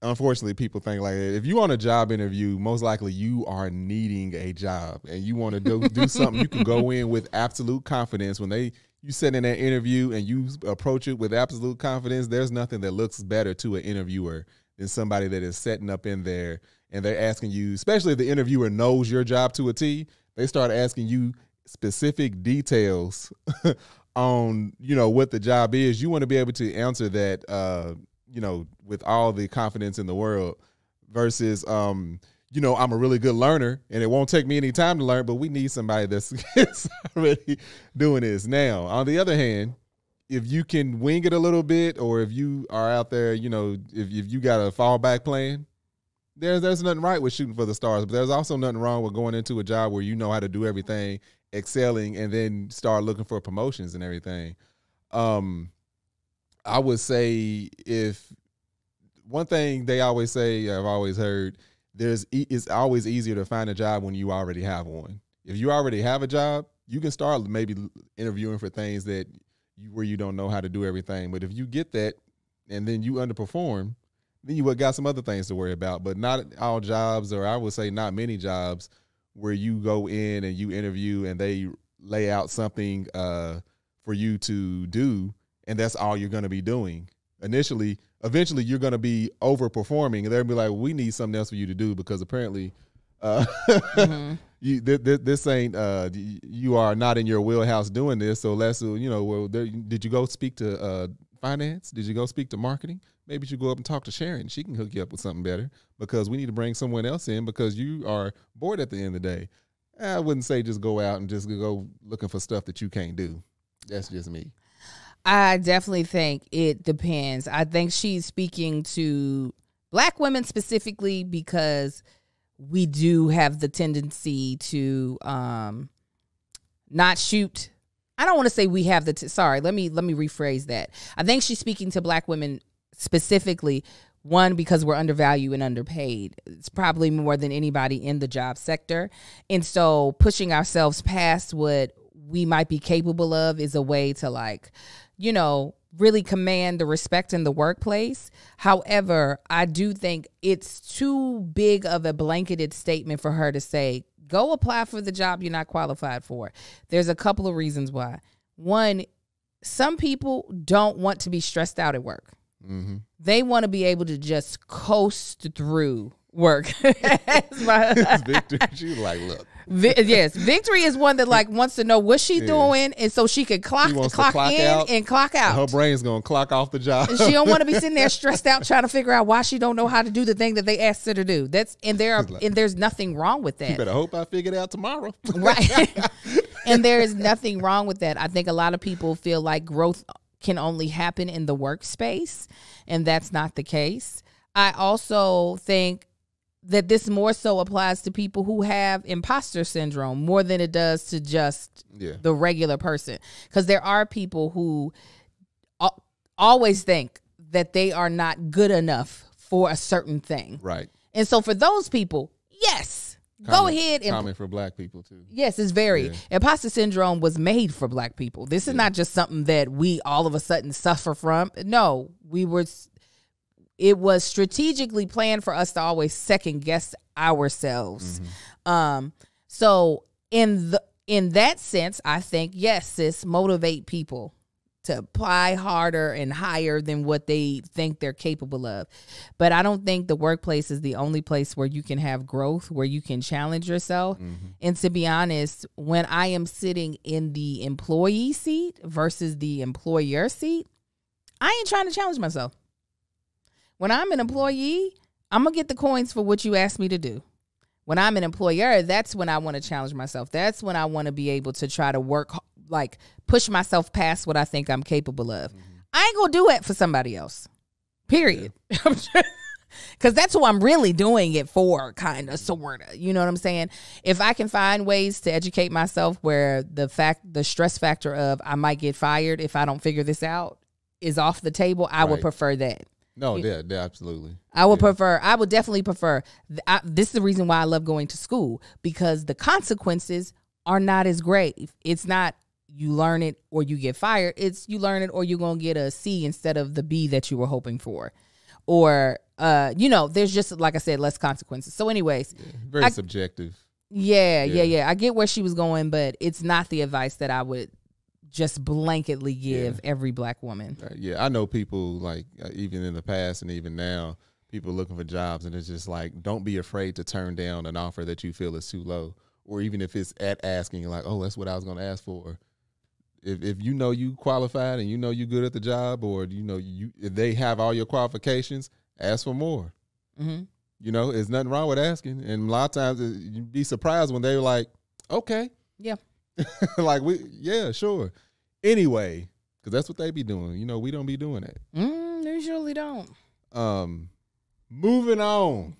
unfortunately, people think like that. If you on a job interview, most likely you are needing a job and you want to do something. You can go in with absolute confidence. When you sit in that interview and you approach it with absolute confidence, there's nothing that looks better to an interviewer than somebody that is setting up in there and they're asking you, especially if the interviewer knows your job to a T, they start asking you specific details on, what the job is. You want to be able to answer that, with all the confidence in the world versus, I'm a really good learner and it won't take me any time to learn, but we need somebody that's already doing this. Now, on the other hand, if you can wing it a little bit, or if you are out there, if you got a fallback plan, there's nothing right with shooting for the stars, but there's also nothing wrong with going into a job where you know how to do everything, excelling, and then start looking for promotions and everything. I would say if one thing they always say, I've always heard, it's always easier to find a job when you already have one. If you already have a job, you can start maybe interviewing for things where you don't know how to do everything. But if you get that and then you underperform, then you got some other things to worry about. But not all jobs, or I would say not many jobs, where you go in and you interview and they lay out something for you to do, and that's all you're going to be doing. Eventually, you're going to be overperforming, and they'll be like, we need something else for you to do because apparently this ain't, you are not in your wheelhouse doing this. So let's, did you go speak to finance? Did you go speak to marketing? Maybe you should go up and talk to Sharon. She can hook you up with something better because we need to bring someone else in because you are bored at the end of the day. I wouldn't say just go out and just go looking for stuff that you can't do. That's just me. I definitely think it depends. I think she's speaking to Black women specifically because we do have the tendency to not shoot. I don't want to say we have sorry, let me rephrase that. I think she's speaking to Black women specifically, one, because we're undervalued and underpaid. It's probably more than anybody in the job sector. And so pushing ourselves past what we might be capable of is a way to really command the respect in the workplace. However, I do think it's too big of a blanketed statement for her to say, go apply for the job you're not qualified for. There's a couple of reasons why. One, some people don't want to be stressed out at work. Mm-hmm. They want to be able to just coast through work. Victory, she's like, look. Yes, Victory is one that wants to know what she's doing, and so she can clock in and clock out. Her brain's gonna clock off the job. She don't want to be sitting there stressed out trying to figure out why she don't know how to do the thing that they asked her to do. There's nothing wrong with that. You better hope I figure it out tomorrow. Right. And there is nothing wrong with that. I think a lot of people feel like growth can only happen in the workspace, and that's not the case. I also think that this more so applies to people who have imposter syndrome more than it does to just the regular person. Because there are people who always think that they are not good enough for a certain thing. Right. And so for those people, yes, go ahead. Common for Black people too. Yes, it's very. Imposter syndrome was made for Black people. This is not just something that we all of a sudden suffer from. No, it was strategically planned for us to always second guess ourselves. Mm-hmm. So in that sense, I think, yes, sis, motivate people to apply harder and higher than what they think they're capable of. But I don't think the workplace is the only place where you can have growth, where you can challenge yourself. And to be honest, when I am sitting in the employee seat versus the employer seat, I ain't trying to challenge myself. When I'm an employee, I'm going to get the coins for what you asked me to do. When I'm an employer, that's when I want to challenge myself. That's when I want to be able to try to work, like push myself past what I think I'm capable of. I ain't going to do it for somebody else, period. Because that's who I'm really doing it for, kind of, sort of. You know what I'm saying? If I can find ways to educate myself where the stress factor of I might get fired if I don't figure this out is off the table, I would prefer that. No, yeah, absolutely. I would definitely prefer. This is the reason why I love going to school, because the consequences are not as grave. It's not you learn it or you get fired. It's you learn it or you're going to get a C instead of the B that you were hoping for. Or, there's just, like I said, less consequences. So anyways. Yeah, very subjective. Yeah. I get where she was going, but it's not the advice that I would just blanketly give every black woman. Yeah, I know people like even in the past and even now, people looking for jobs, and it's just like, don't be afraid to turn down an offer that you feel is too low, or even if it's at asking, like, oh, that's what I was going to ask for. If you know you qualified and you know you good at the job, or if they have all your qualifications, ask for more. There's nothing wrong with asking, and a lot of times you'd be surprised when they're like, okay, yeah, like sure. Anyway, because that's what they be doing. We don't be doing that. They usually don't. Moving on.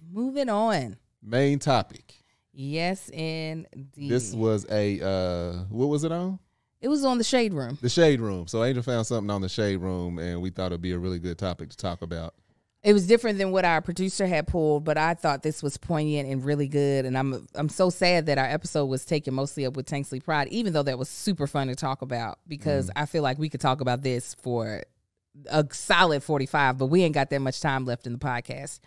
Main topic. Yes, indeed. This was what was it on? It was on the Shade Room. The Shade Room. So Angel found something on the Shade Room, and we thought it'd be a really good topic to talk about. It was different than what our producer had pulled, but I thought this was poignant and really good. And I'm so sad that our episode was taken mostly up with Tanksley Pride, even though that was super fun to talk about, because I feel like we could talk about this for a solid 45, but we ain't got that much time left in the podcast.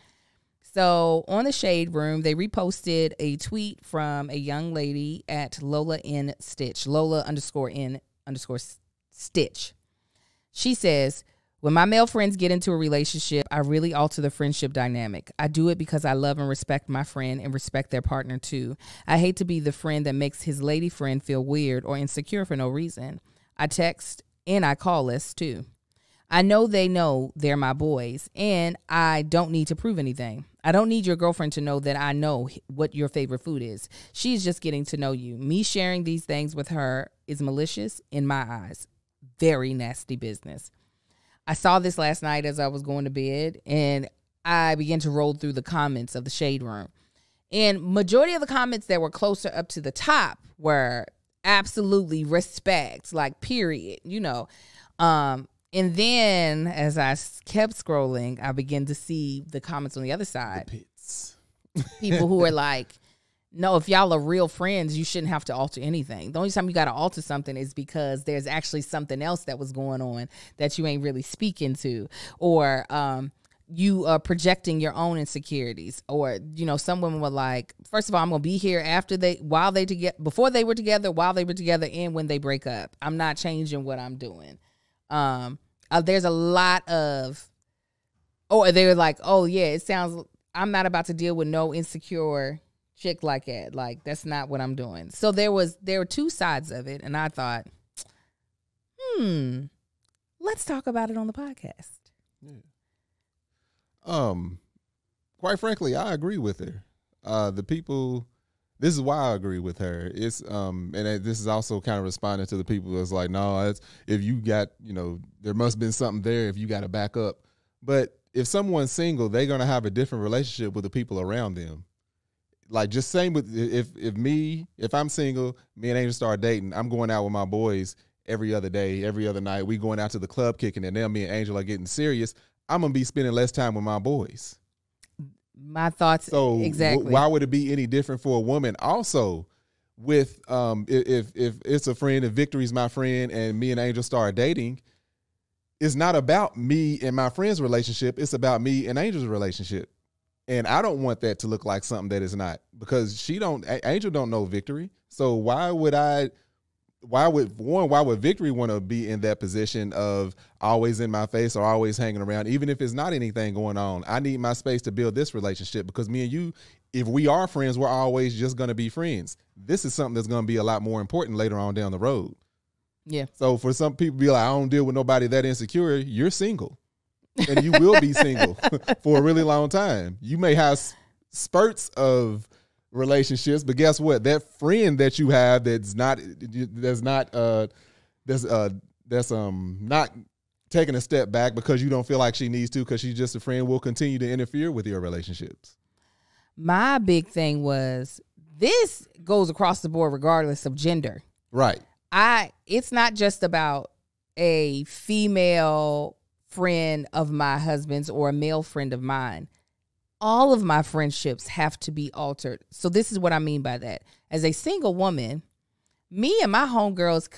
So on the Shade Room, they reposted a tweet from a young lady at Lola N Stitch, Lola_N_Stitch. She says, when my male friends get into a relationship, I really alter the friendship dynamic. I do it because I love and respect my friend and respect their partner too. I hate to be the friend that makes his lady friend feel weird or insecure for no reason. I text and I call less too. I know they're my boys, and I don't need to prove anything. I don't need your girlfriend to know that I know what your favorite food is. She's just getting to know you. Me sharing these things with her is malicious in my eyes. Very nasty business. I saw this last night as I was going to bed, and I began to roll through the comments of the Shade Room. And majority of the comments that were closer up to the top were absolutely respect, like period, And then as I kept scrolling, I began to see the comments on the other side. The pits. People who are like, no, if y'all are real friends, you shouldn't have to alter anything. The only time you got to alter something is because there's actually something else that was going on that you ain't really speaking to. Or you are projecting your own insecurities. Or, some women were like, first of all, I'm going to be here before they were together, while they were together, and when they break up. I'm not changing what I'm doing. There's a lot of, they're like, oh yeah, it sounds, I'm not about to deal with no insecure chick like that. Like, that's not what I'm doing. So there were two sides of it. And I thought, let's talk about it on the podcast. Yeah. Quite frankly, I agree with her. This is why I agree with her. It's and this is also kind of responding to the people that's like, no, if you got, there must have been something there if you got to back up. But if someone's single, they're gonna have a different relationship with the people around them. Like, just same with if I'm single, me and Angel start dating, I'm going out with my boys every other day, every other night. We going out to the club kicking, and then me and Angel are getting serious. I'm gonna be spending less time with my boys. My thoughts. So exactly. Why would it be any different for a woman? Also, with if it's a friend, if Victory's my friend, and me and Angel start dating, it's not about me and my friend's relationship. It's about me and Angel's relationship, and I don't want that to look like something that is not, because Angel don't know Victory. So why would I why would Victory want to be in that position of always in my face or always hanging around, even if it's not anything going on? I need my space to build this relationship, because me and you, if we are friends, we're always just going to be friends. This is something that's going to be a lot more important later on down the road. Yeah. So for some people be like, I don't deal with nobody that insecure. You're single, and you will be single for a really long time. You may have spurts of relationships, but guess what? That friend that you have that's not taking a step back because you don't feel like she needs to, because she's just a friend, will continue to interfere with your relationships. My big thing was, this goes across the board regardless of gender. Right. It's not just about a female friend of my husband's or a male friend of mine. All of my friendships have to be altered. So this is what I mean by that. As a single woman, me and my homegirl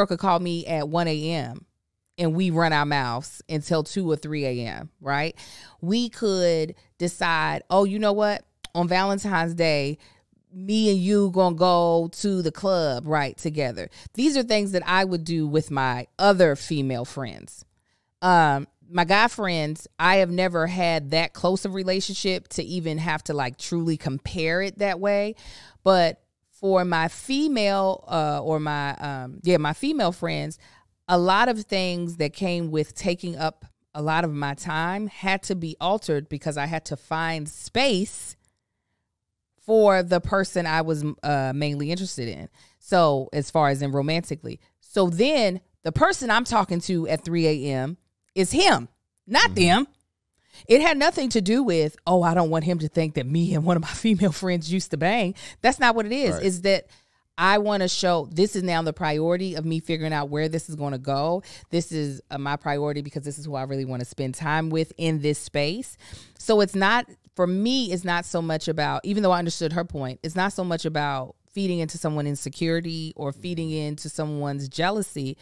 could call me at 1 a.m. and we run our mouths until 2 or 3 a.m., right? We could decide, oh, you know what? On Valentine's Day, me and you gonna go to the club, right, together. These are things that I would do with my other female friends. My guy friends, I have never had that close of relationship to even have to like truly compare it that way. But for my female my female friends, a lot of things that came with taking up a lot of my time had to be altered because I had to find space for the person I was mainly interested in. So as far as in romantically. So then the person I'm talking to at 3 a.m. is him, not them. It had nothing to do with, oh, I don't want him to think that me and one of my female friends used to bang. That's not what it is. Right. It's that I want to show this is now the priority of me figuring out where this is going to go. This is my priority because this is who I really want to spend time with in this space. So it's not, for me, it's not so much about, even though I understood her point, it's not so much about feeding into someone's insecurity or feeding into someone's jealousy.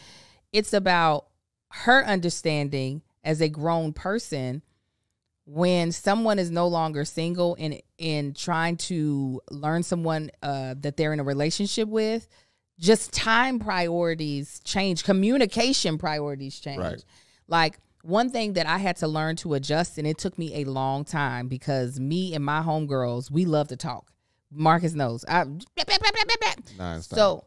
It's about her understanding as a grown person, when someone is no longer single and trying to learn someone that they're in a relationship with, just time priorities change, communication priorities change. Right. Like one thing that I had to learn to adjust, and it took me a long time because me and my homegirls, we love to talk. Marcus knows. So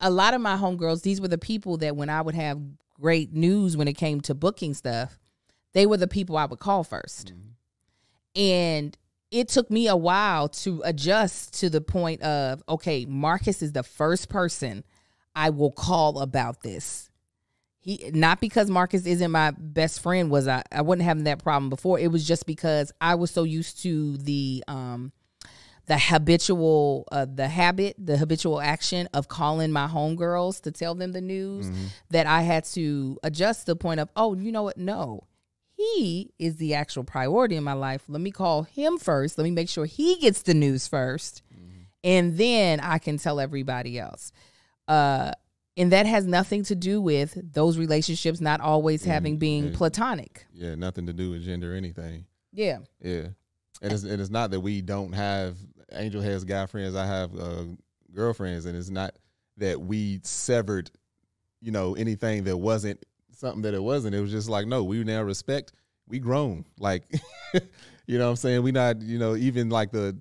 a lot of my homegirls, these were the people that when I would have great news when it came to booking stuff, they were the people I would call first. And it took me a while to adjust to the point of, okay, Marcus is the first person I will call about this. Not because Marcus isn't my best friend, I wasn't having that problem before. It was just because I was so used to the habitual action of calling my homegirls to tell them the news that I had to adjust to the point of, oh, you know what? No, he is the actual priority in my life. Let me call him first. Let me make sure he gets the news first. And then I can tell everybody else. And that has nothing to do with those relationships not always being platonic. Yeah, nothing to do with gender or anything. Yeah. Yeah. And it's not that we don't have, Angel has guy friends, I have girlfriends, and it's not that we severed, anything that wasn't something that it wasn't. It was just like, no, we now respect, we grown. Like, you know what I'm saying? We not, even like the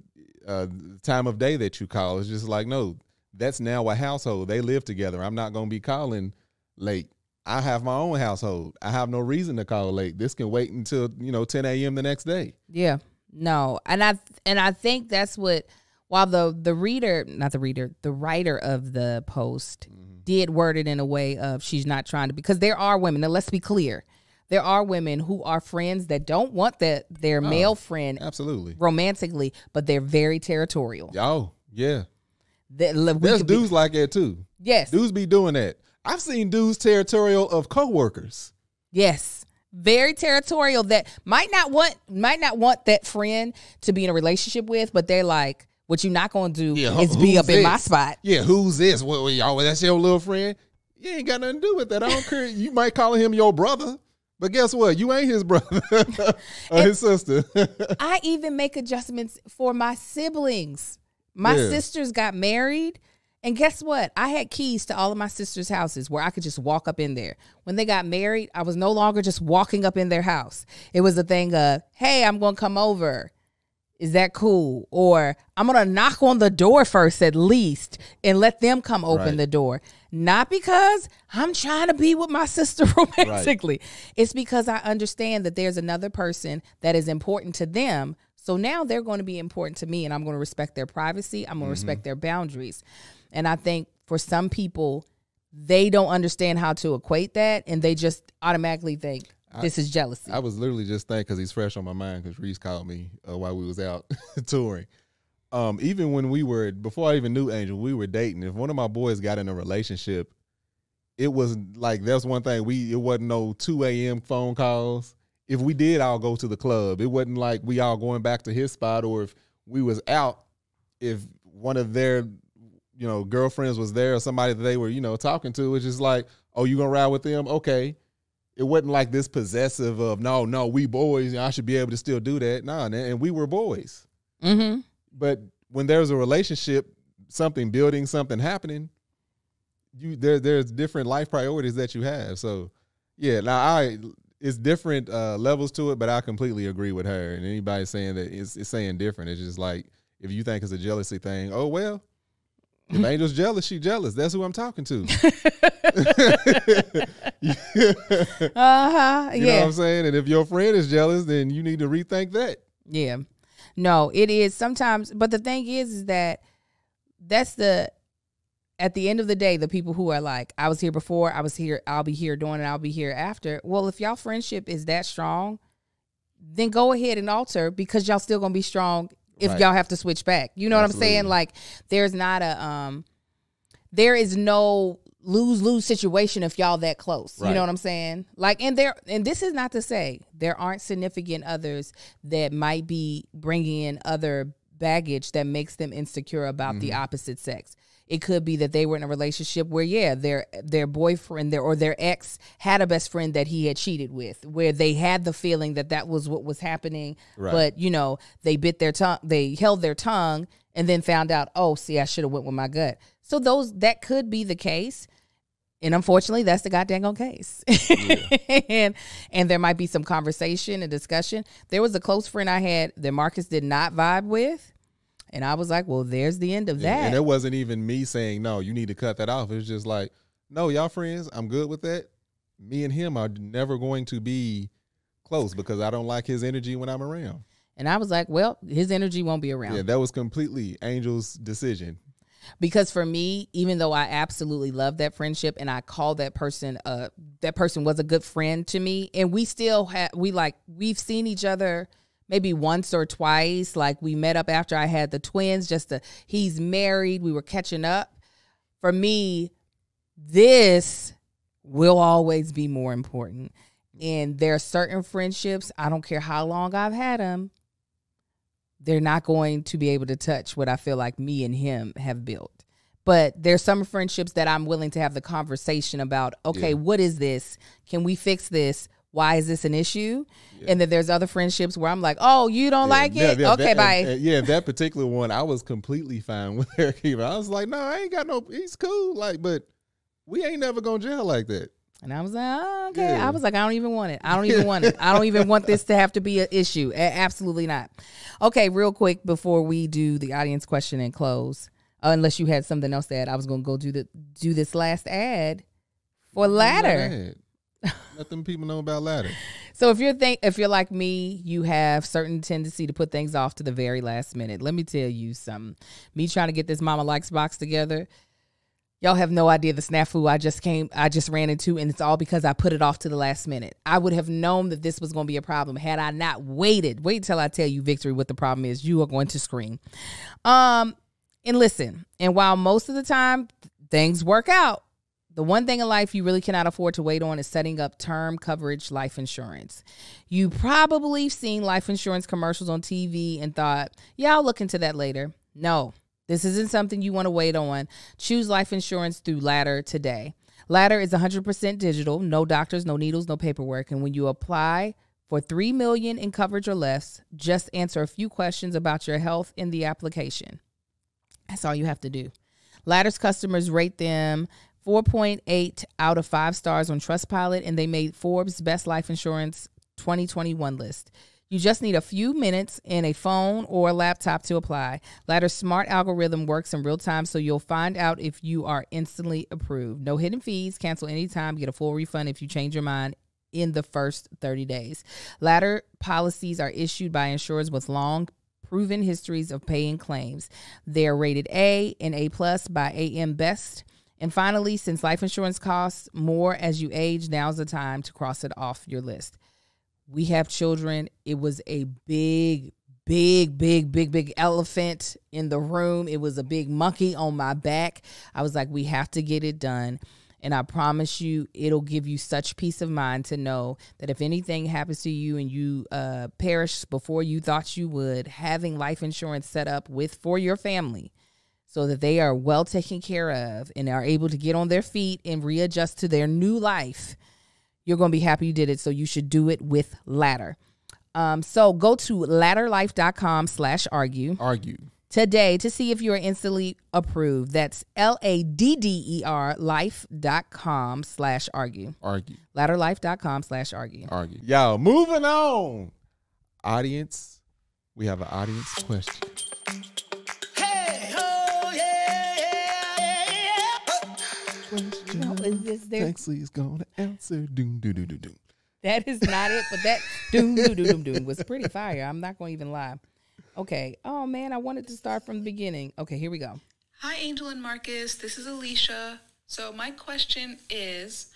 time of day that you call, it's just like, no, that's now a household. They live together. I'm not going to be calling late. I have my own household. I have no reason to call late. This can wait until, 10 a.m. the next day. Yeah. No. And I think that's what, while the writer of the post did word it in a way of she's not trying to, because there are women, now let's be clear, there are women who are friends that don't want their male friend absolutely romantically, but they're very territorial. Oh, yeah. There's dudes like that too. Yes. Dudes be doing that. I've seen dudes territorial of coworkers. Yes. Very territorial that might not want that friend to be in a relationship with, but they're like, what you're not going to do is be up in my spot. Yeah, who's this? Well, y'all, that's your little friend? You ain't got nothing to do with that. I don't care. You might call him your brother, but guess what? You ain't his brother or his sister. I even make adjustments for my siblings. My sisters got married, And guess what? I had keys to all of my sister's houses where I could just walk up in there. When they got married, I was no longer just walking up in their house. It was a thing of, hey, I'm going to come over. Is that cool? Or I'm going to knock on the door first at least and let them come open the door. Not because I'm trying to be with my sister romantically. It's because I understand that there's another person that is important to them. So now they're going to be important to me, and I'm going to respect their privacy. I'm going to respect their boundaries. And I think for some people, they don't understand how to equate that, and they just automatically think this is jealousy. I was literally just thinking, because he's fresh on my mind, because Reese called me while we was out touring. Even when before I even knew Angel, we were dating. If one of my boys got in a relationship, it was like, that's one thing. It wasn't no 2 a.m. phone calls. If we did, I'll go to the club. It wasn't like we all going back to his spot, or if we was out, if one of their girlfriends was there or somebody that they were, talking to, it's just like, oh, you gonna ride with them? Okay. It wasn't like this possessive of, no, we boys, I should be able to still do that. Nah, and we were boys. Mm-hmm. But when there's a relationship, something building, something happening, there's different life priorities that you have. So, yeah, now it's different levels to it, but I completely agree with her. And anybody saying that it's saying different, it's just like, if you think it's a jealousy thing, oh, well, if Angel's jealous, she jealous. That's who I'm talking to. You know what I'm saying? And if your friend is jealous, then you need to rethink that. Yeah. No, it is sometimes. But the thing is that at the end of the day, the people who are like, I was here before, I was here, I'll be here doing it, I'll be here after. Well, if y'all friendship is that strong, then go ahead and alter, because y'all still going to be strong if y'all have to switch back. You know what I'm saying? Like, there's not there is no lose-lose situation if y'all that close. You know what I'm saying? Like, and this is not to say there aren't significant others that might be bringing in other baggage that makes them insecure about the opposite sex. It could be that they were in a relationship where, their boyfriend or their ex had a best friend that he had cheated with, where they had the feeling that was what was happening. Right. But, they bit their tongue, they held their tongue, and then found out, oh, see, I should have went with my gut. So that could be the case. And unfortunately, that's the goddamn case. Yeah. and there might be some conversation and discussion. There was a close friend I had that Marcus did not vibe with. And I was like, well, there's the end of that. And it wasn't even me saying, no, you need to cut that off. It was just like, no, y'all friends, I'm good with that. Me and him are never going to be close because I don't like his energy when I'm around. And I was like, well, his energy won't be around. Yeah, that was completely Angel's decision. Because for me, even though I absolutely love that friendship and I call that person was a good friend to me, and we still we've seen each other maybe once or twice. Like, we met up after I had the twins, he's married, we were catching up. For me, this will always be more important. And there are certain friendships, I don't care how long I've had them, they're not going to be able to touch what I feel like me and him have built. But there's some friendships that I'm willing to have the conversation about, okay, what is this? Can we fix this? Why is this an issue? Yeah. And then there's other friendships where I'm like, oh, you don't like it? Okay, bye. That particular one, I was completely fine with her. I was like, no, I ain't got he's cool. Like, but we ain't never going to jail like that. And I was like, oh, okay. Yeah. I was like, I don't even want it. I don't even want it. I don't even want this to have to be an issue. Absolutely not. Okay, real quick before we do the audience question and close, unless you had something else to add, I was going to go do this last ad for Ladder. Let them people know about Ladder. So if you're like me, you have certain tendency to put things off to the very last minute. Let me tell you something. Me trying to get this Mama Likes box together, y'all have no idea the snafu I just ran into, and it's all because I put it off to the last minute. I would have known that this was going to be a problem had I not waited. Wait till I tell you, Victory, what the problem is. You are going to scream. And listen, and while most of the time things work out, the one thing in life you really cannot afford to wait on is setting up term coverage life insurance. You probably seen life insurance commercials on TV and thought, yeah, I'll look into that later. No, this isn't something you want to wait on. Choose life insurance through Ladder today. Ladder is 100% digital, no doctors, no needles, no paperwork. And when you apply for $3 million in coverage or less, just answer a few questions about your health in the application. That's all you have to do. Ladder's customers rate them 4.8 out of 5 stars on Trustpilot, and they made Forbes Best Life Insurance 2021 list. You just need a few minutes and a phone or a laptop to apply. Ladder's smart algorithm works in real time, so you'll find out if you are instantly approved. No hidden fees, cancel anytime, get a full refund if you change your mind in the first 30 days. Ladder policies are issued by insurers with long proven histories of paying claims. They're rated A and A+ by AM Best. And finally, since life insurance costs more as you age, now's the time to cross it off your list. We have children. It was a big elephant in the room. It was a big monkey on my back. I was like, we have to get it done. And I promise you, it'll give you such peace of mind to know that if anything happens to you and you perish before you thought you would, having life insurance set up for your family so that they are well taken care of and are able to get on their feet and readjust to their new life, you're going to be happy you did it. So you should do it with Ladder. So go to ladderlife.com/argue. Argue. Today to see if you are instantly approved. That's LADDER life.com/argue. Argue. Ladderlife.com/argue. Argue. Yo, moving on. Audience, we have an audience question. Hey, oh, yeah. No, is this there? Tanksley is going to answer. Doom, doo, doo, doo, doo. That is not it, but that doom, doom, doom, doom was pretty fire. I'm not going to even lie. Okay. Oh, man, I wanted to start from the beginning. Okay, here we go. Hi, Angel and Marcus. This is Alicia. So my question is,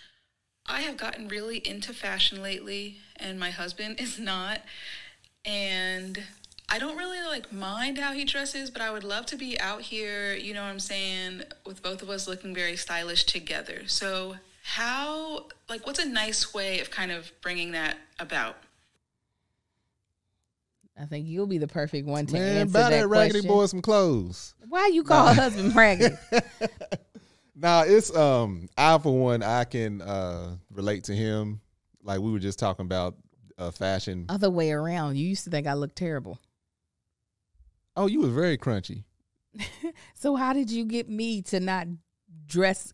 I have gotten really into fashion lately, and my husband is not. And I don't really mind how he dresses, but I would love to be out here, you know what I'm saying, with both of us looking very stylish together. So what's a nice way of kind of bringing that about? I think you'll be the perfect one to Man, answer buy that that raggedy question. boy some clothes. Why you call a husband raggedy? Nah, it's I for one, I can relate to him. Like we were just talking about fashion. Other way around. You used to think I looked terrible. Oh, you were very crunchy. So how did you get me to not dress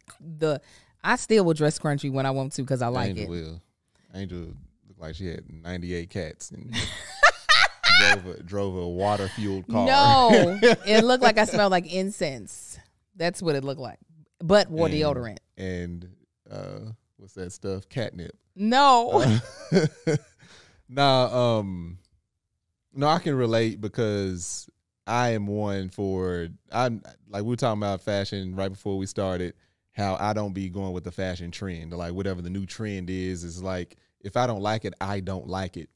I still will dress crunchy when I want to because I like Angel it. will. Angel looked like she had 98 cats and drove a water fueled car. No, it looked like I smelled like incense. That's what it looked like. But wore deodorant. And what's that stuff? Catnip. No. No, I can relate because I am one we were talking about fashion right before we started, how I don't be going with the fashion trend. Like whatever the new trend is like, if I don't like it, I don't like it.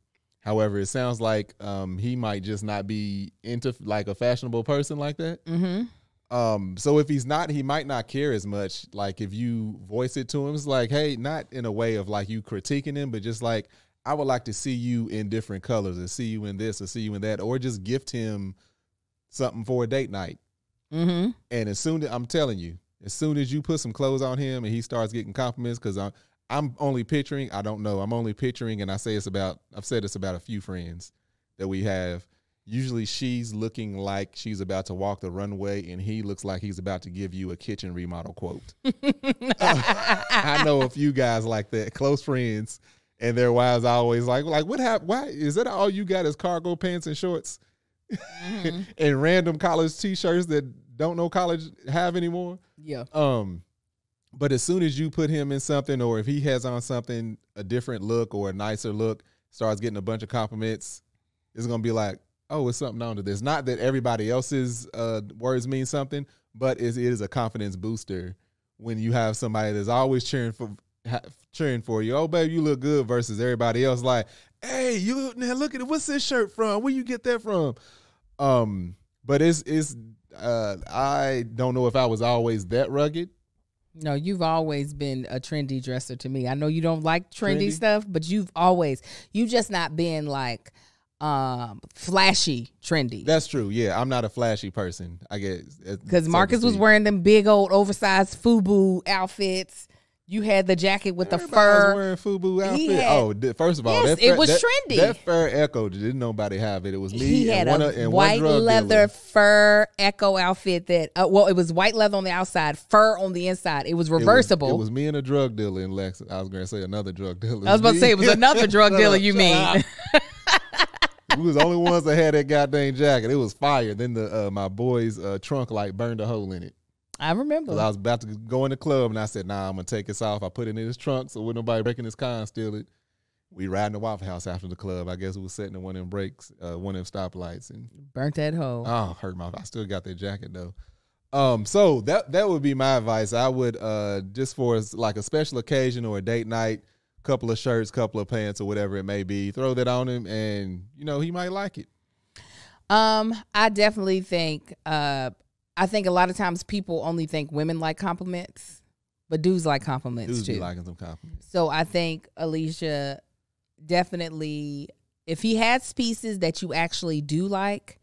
However, it sounds like he might just not be into like a fashionable person like that. Mm-hmm. So if he's not, he might not care as much. Like if you voice it to him, it's like, hey, not in a way of like you critiquing him, but just like, I would like to see you in different colors and see you in this or see you in that, or just gift him something for a date night. Mm-hmm. And I'm telling you, as soon as you put some clothes on him and he starts getting compliments, because I'm only picturing, I don't know, I'm only picturing, and I've said it's about a few friends that we have. Usually she's looking like she's about to walk the runway and he looks like he's about to give you a kitchen remodel quote. I know a few guys like that, close friends, and their wives always like what happened? Why is that all you got is cargo pants and shorts? Mm-hmm. And random college t-shirts that don't know college have anymore? Yeah. But as soon as you put him in something, or if he has on something, a different look or a nicer look, starts getting a bunch of compliments, it's going to be like, oh, it's something on to this. Not that everybody else's words mean something, but it is a confidence booster when you have somebody that's always cheering for you. Oh, babe, you look good, versus everybody else like, hey, you now look at it. What's this shirt from? Where you get that from? But I don't know if I was always that rugged. No, you've always been a trendy dresser to me. I know you don't like trendy stuff, but you just not been like flashy trendy. That's true. Yeah, I'm not a flashy person, I guess. Because Marcus was wearing them big old oversized FUBU outfits. You had the jacket with Everybody the fur. was wearing FUBU outfit. Had, first of all, yes, it was trendy. That fur Echo, didn't nobody have it. It was me. He had and a one white leather dealer. fur Echo outfit that, well, it was white leather on the outside, fur on the inside. It was reversible. It was me and a drug dealer in Lexington. I was going to say another drug dealer. I was about to say it was another drug dealer, you mean. We was the only ones that had that goddamn jacket. It was fire. Then my boy's trunk light burned a hole in it. I remember. I was about to go in the club, and I said, nah, I'm going to take this off. I put it in his trunk so wouldn't nobody breaking his car and steal it. We riding the Waffle House after the club. I guess it was sitting in one of them breaks, one of them stoplights. And burnt that hole. Oh, hurt my. I still got that jacket, though. So that would be my advice. I would, just for like a special occasion or a date night, couple of shirts, couple of pants or whatever it may be, throw that on him, and, he might like it. I definitely think, I think a lot of times people only think women like compliments, but dudes like compliments Dudes too. be liking some compliments. So I think Alicia definitely, if he has pieces that you actually do like,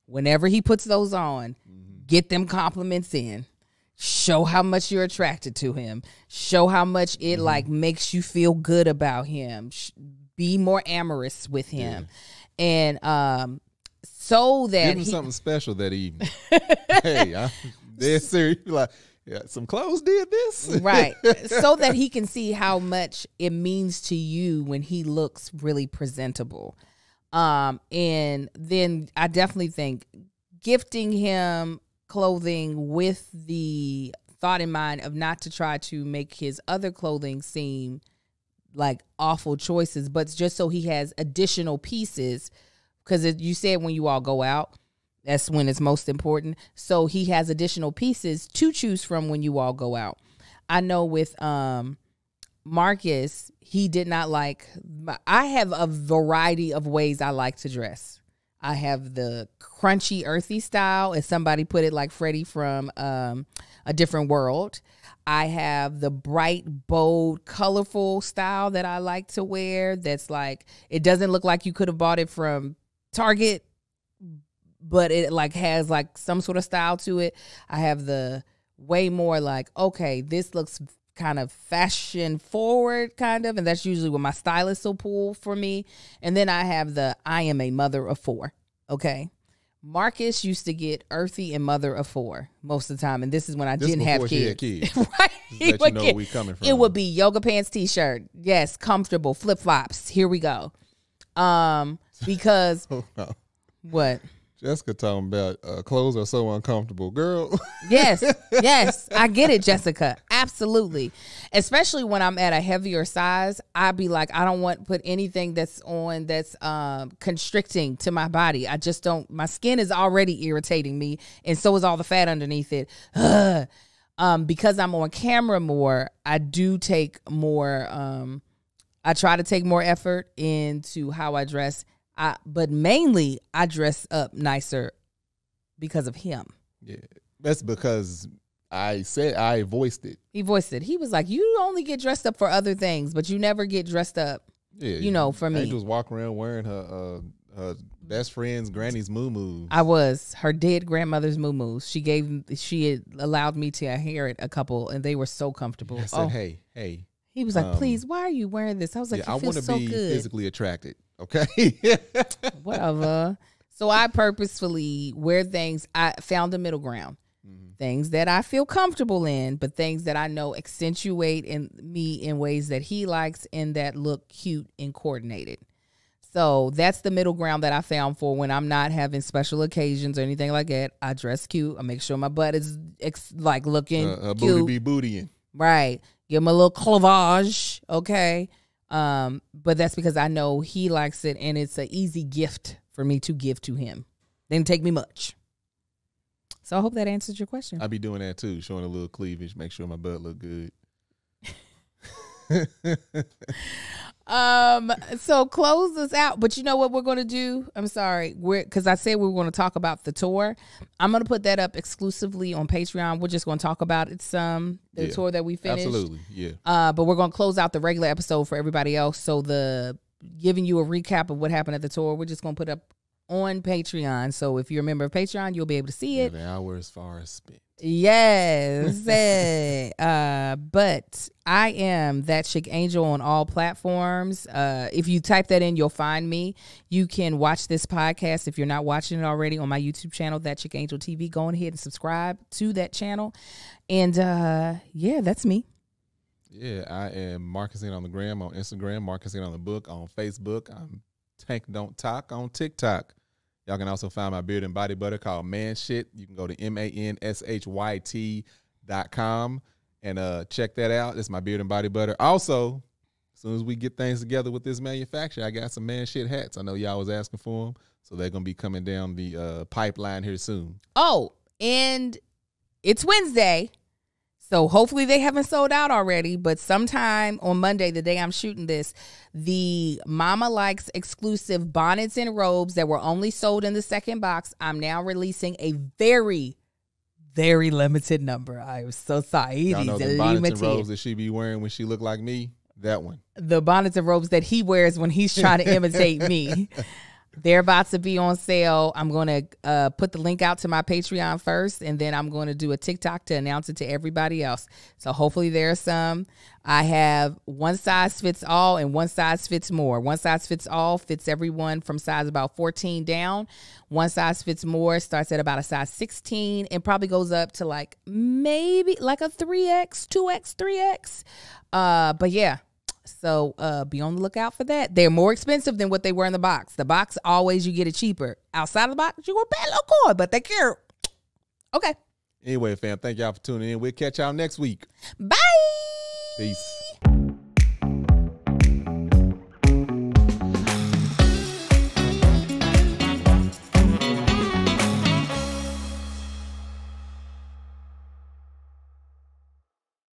whenever he puts those on, get them compliments in. Show how much you're attracted to him. Show how much it like makes you feel good about him. Be more amorous with him, and so that give him something special that evening. Hey, I'm dead serious. Like, yeah, some clothes did this, right? So that he can see how much it means to you when he looks really presentable. And then I definitely think gifting him clothing with the thought in mind of not to try to make his other clothing seem like awful choices, but just so he has additional pieces. Because you said when you all go out, that's when it's most important. So he has additional pieces to choose from when you all go out. I know with Marcus, he did not like. I have a variety of ways I like to dress. I have the crunchy, earthy style, as somebody put it, like Freddie from A Different World. I have the bright, bold, colorful style that I like to wear. That's like, it doesn't look like you could have bought it from Target, but it like has like some sort of style to it. I have the way more like, okay, this looks kind of fashion forward kind of, and that's usually what my stylist will pull for me. And then I have the I am a mother of four. Okay. Marcus used to get earthy and mother of four most of the time, and this is when I didn't have kids. Right? Let you know where we coming from. It would be yoga pants, t-shirt. Yes, comfortable, flip-flops. Here we go. Because what? Jessica talking about clothes are so uncomfortable, girl. Yes, I get it, Jessica. Absolutely. Especially when I'm at a heavier size, I'd be like, I don't want to put anything that's on that's constricting to my body. I just don't. My skin is already irritating me, and so is all the fat underneath it. Because I'm on camera more, I do take more. I try to take more effort into how I dress. But mainly I dress up nicer because of him. Yeah, that's because I voiced it. He voiced it. He was like, you only get dressed up for other things, but you never get dressed up, for me. I just walk around wearing her best friend's granny's moo-moos. I was her dead grandmother's moo-moos. She had allowed me to inherit a couple, and they were so comfortable. I said, hey. He was like, please, why are you wearing this? I was like, I feel so good. I want to be physically attracted. Okay. Whatever. So I purposefully wear things. I found a middle ground. Things that I feel comfortable in, but things that I know accentuate in me in ways that he likes and that look cute and coordinated. So that's the middle ground that I found for when I'm not having special occasions or anything like that. I dress cute. I make sure my butt is like looking cute. Booty be bootying. Right. Give him a little clavage. Okay. But that's because I know he likes it, and it's an easy gift for me to give to him. Didn't take me much. So I hope that answers your question. I be doing that too, showing a little cleavage, make sure my butt look good. So close us out. But you know what we're going to do? I'm sorry. Because I said we were going to talk about the tour. I'm going to put that up exclusively on Patreon. We're just going to talk about it the tour that we finished. Absolutely, yeah. But we're going to close out the regular episode for everybody else. So giving you a recap of what happened at the tour, we're just going to put up on Patreon. So if you're a member of Patreon, you'll be able to see it. The hours far as spent. Yes. But I am That Chick Angel on all platforms. If you type that in, you'll find me. You can watch this podcast if you're not watching it already on my YouTube channel, That Chick Angel TV. Go ahead and subscribe to that channel. And yeah, that's me. Yeah, I am Marcusing on the gram, on Instagram, Marcusing on the book, on Facebook. I'm Tank Don't Talk on TikTok. Y'all can also find my beard and body butter called Man Shit. You can go to manShyt.com and check that out. It's my beard and body butter. Also, as soon as we get things together with this manufacturer, I got some Man Shit hats. I know y'all was asking for them, so they're going to be coming down the pipeline here soon. Oh, and it's Wednesday, so hopefully they haven't sold out already, but sometime on Monday, the day I'm shooting this, the Mama Likes exclusive bonnets and robes that were only sold in the second box, I'm now releasing a very, very limited number. I'm so sorry. Y'all know the bonnets and robes that she be wearing when she look like me? That one. The bonnets and robes that he wears when he's trying to imitate me. They're about to be on sale. I'm going to put the link out to my Patreon first, and then I'm going to do a TikTok to announce it to everybody else. So hopefully there's some. I have one size fits all and one size fits more. One size fits all fits everyone from size about 14 down. One size fits more starts at about a size 16 and probably goes up to like maybe like a 3X, 2X, 3X. But yeah. So be on the lookout for that. They're more expensive than what they were in the box. The box, always you get it cheaper. Outside of the box, you're going to pay a little more, but they're cute. Okay. Anyway, fam, thank y'all for tuning in. We'll catch y'all next week. Bye. Peace.